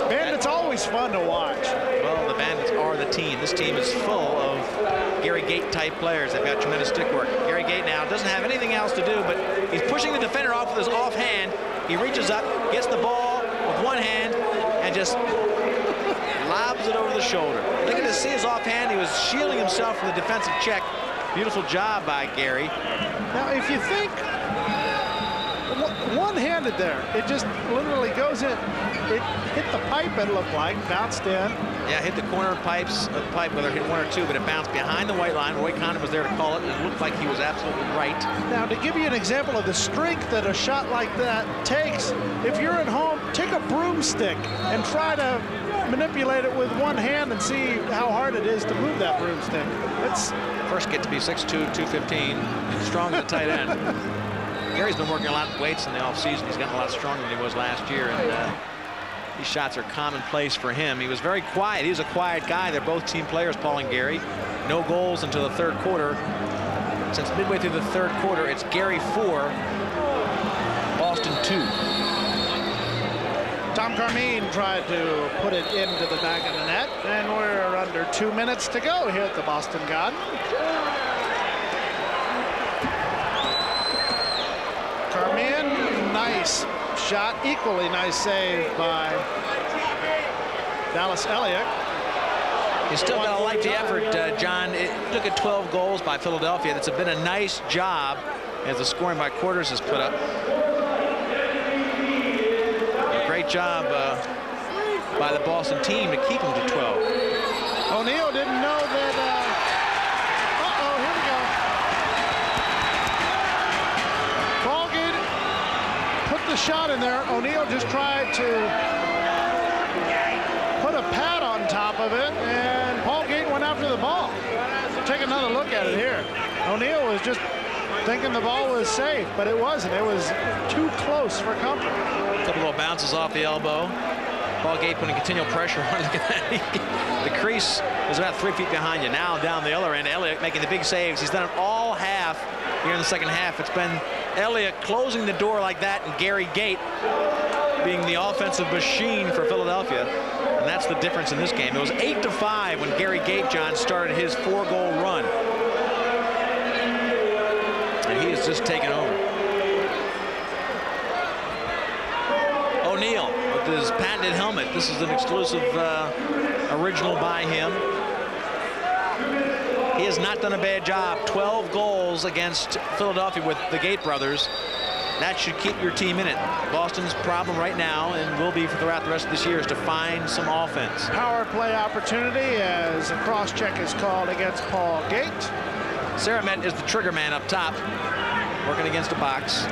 Bandits always fun to watch. Well, the Bandits are the team. This team is full of Gary Gait type players. They've got tremendous stick work. Gary Gait now doesn't have anything else to do, but he's pushing the defender off with his offhand. He reaches up, gets the ball with one hand, and just lobs it over the shoulder. Look at see his offhand. He was shielding himself from the defensive check. Beautiful job by Gary. Now, if you think one-handed there, it just literally goes in. It hit the pipe, it looked like, bounced in. Yeah, hit the corner of pipes, pipe, whether it hit 1 or 2, but it bounced behind the white line. Roy Condon was there to call it, and it looked like he was absolutely right. Now, to give you an example of the strength that a shot like that takes, if you're at home, take a broomstick and try to manipulate it with one hand and see how hard it is to move that broomstick. It's first get to be 6'2", 215, strong as a tight end. Gary's been working a lot of weights in the offseason. He's gotten a lot stronger than he was last year, and these shots are commonplace for him. He was very quiet. He was a quiet guy. They're both team players, Paul and Gary. No goals until the third quarter. Since midway through the third quarter, it's Gary 4, Boston 2. Tom Carmine tried to put it into the back of the net, and we're under 2 minutes to go here at the Boston Garden. Carmine, nice shot, equally nice save by Dallas Eliuk. You still got to like the effort, John. Look at 12 goals by Philadelphia. That's been a nice job as the scoring by quarters is put up. A great job by the Boston team to keep them to 12. O'Neill didn't know that. Uh-oh, here we go. Ball Gait put the shot in there. O'Neill just tried to put a pad on top of it, and Paul Gait went after the ball. Take another look at it here. O'Neill was just thinking the ball was safe, but it wasn't. It was too close for comfort. A couple little bounces off the elbow. Paul Gait putting continual pressure on. Look at that. The crease is about 3 feet behind you. Now down the other end, Eliuk making the big saves. He's done it all half here in the second half. It's been Eliuk closing the door like that, and Gary Gait being the offensive machine for Philadelphia. And that's the difference in this game. It was 8-5 when Gary Gait, John, started his 4-goal run. And he has just taken over. O'Neill with his patented helmet. This is an exclusive original by him. He has not done a bad job. 12 goals against Philadelphia with the Gait brothers. That should keep your team in it. Boston's problem right now, and will be throughout the rest of this year, is to find some offense. Power play opportunity as a cross check is called against Paul Gait. Saramet is the trigger man up top, working against a box.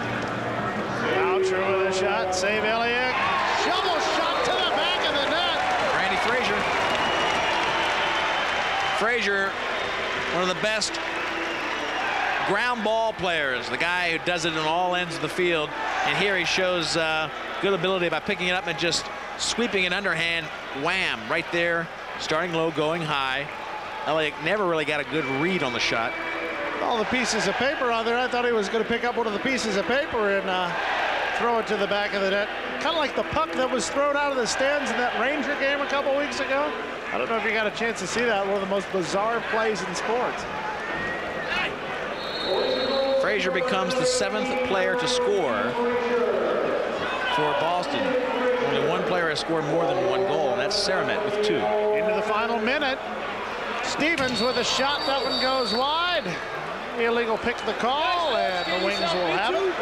Boucher with a shot. Save Eliuk. Shovel shot to the back of the net. Randy Frazier. Frazier, one of the best ground ball players, the guy who does it on all ends of the field, and here he shows good ability by picking it up and just sweeping it underhand. Wham, right there, starting low, going high. Eliuk never really got a good read on the shot. All the pieces of paper on there. I thought he was going to pick up one of the pieces of paper and throw it to the back of the net. Kind of like the puck that was thrown out of the stands in that Ranger game a couple weeks ago. I don't know if you got a chance to see that. One of the most bizarre plays in sports. Frazier becomes the 7th player to score for Boston. Only one player has scored more than 1 goal, and that's Saramet with 2. Into the final minute. Stevens with a shot. That one goes wide. Illegal picks the call, and the Wings will have it.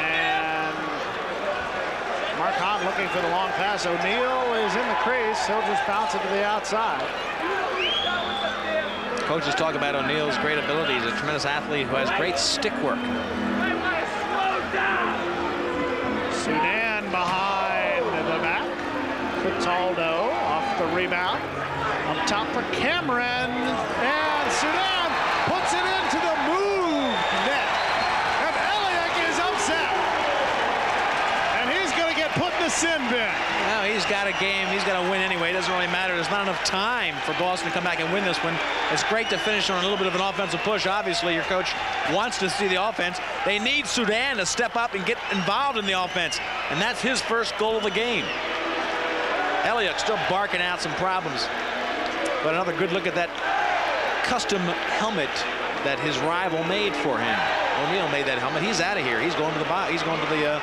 And Mark Hahn looking for the long pass. O'Neill is in the crease. He'll just bounce it to the outside. Coaches talk about O'Neill's great ability. He's a tremendous athlete who has great stick work. Sudan behind the back. Cataldo off the rebound. Up top for Cameron. And Sudan puts it into the move net. And Eliuk is upset. And he's going to get put in the sin bin. Well, he's got a game. He's got to win anyway. It doesn't really matter. There's not enough time for Boston to come back and win this one. It's great to finish on a little bit of an offensive push. Obviously, your coach wants to see the offense. They need Sudan to step up and get involved in the offense. And that's his first goal of the game. Eliuk still barking out some problems. But another good look at that custom helmet that his rival made for him. O'Neill made that helmet. He's out of here. He's going to the box. He's going to the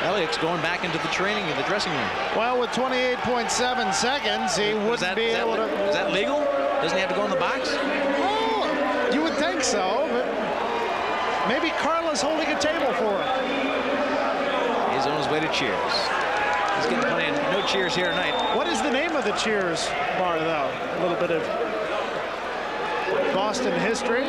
Eliuk's going back into the training in the dressing room. Well, with 28.7 seconds, he wouldn't be able to. Is that legal? Doesn't he have to go in the box? Well, you would think so, but maybe Carla's holding a table for him. He's on his way to Cheers. He's getting plenty of no cheers here tonight. What is the name of the Cheers bar, though? A little bit of Boston history.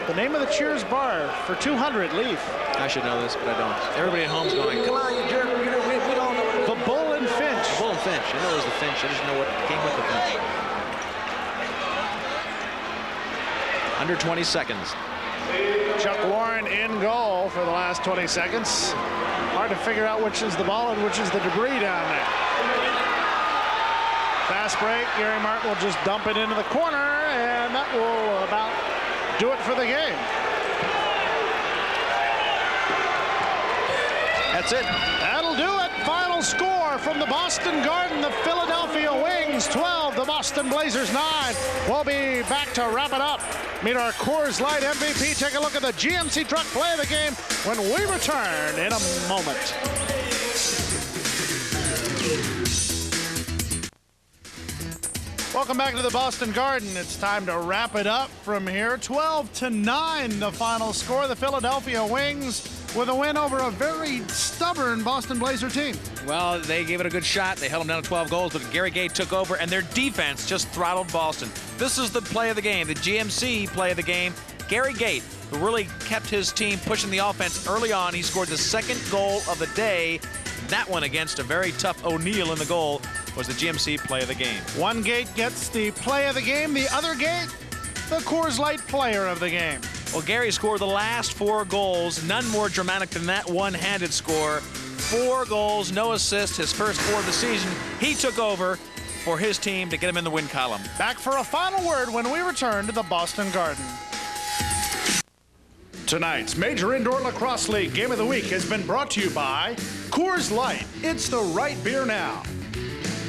The name of the Cheers bar for 200, Leaf. I should know this, but I don't. Everybody at home's going, come on, you jerk. We don't know. The Bull and Finch. The Bull and Finch. I know it was the Finch. I just know what came with the Finch. Under 20 seconds. Chuck Warren in goal for the last 20 seconds. Hard to figure out which is the ball and which is the debris down there. Fast break. Gary Martin will just dump it into the corner, and that will about do it for the game. That's it. That'll do it. Final score from the Boston Garden. The Philadelphia Wings 12, the Boston Blazers 9. We'll be back to wrap it up. Meet our Coors Light MVP. Take a look at the GMC truck play of the game when we return in a moment. Welcome back to the Boston Garden. It's time to wrap it up from here. 12-9 the final score. The Philadelphia Wings with a win over a very stubborn Boston Blazer team. Well, they gave it a good shot. They held them down to 12 goals, but Gary Gait took over, and their defense just throttled Boston. This is the play of the game, the GMC play of the game. Gary Gait, who really kept his team pushing the offense early on. He scored the second goal of the day. That one against a very tough O'Neill in the goal was the GMC play of the game. One Gait gets the play of the game. The other Gait, the Coors Light player of the game. Well, Gary scored the last 4 goals. None more dramatic than that one-handed score. 4 goals, no assists, his first 4 of the season. He took over for his team to get him in the win column. Back for a final word when we return to the Boston Garden. Tonight's Major Indoor Lacrosse League Game of the Week has been brought to you by Coors Light. It's the right beer now.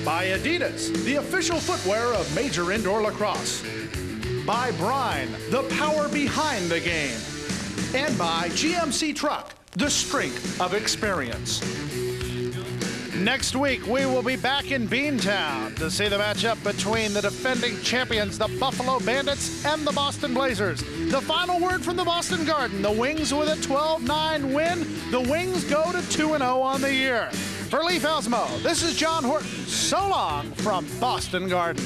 By Adidas, the official footwear of Major Indoor Lacrosse. By Brine, the power behind the game. And by GMC Truck, the strength of experience. Next week, we will be back in Beantown to see the matchup between the defending champions, the Buffalo Bandits, and the Boston Blazers. The final word from the Boston Garden, the Wings with a 12-9 win. The Wings go to 2-0 on the year. For Leif Elsmo, this is John Horton. So long from Boston Garden.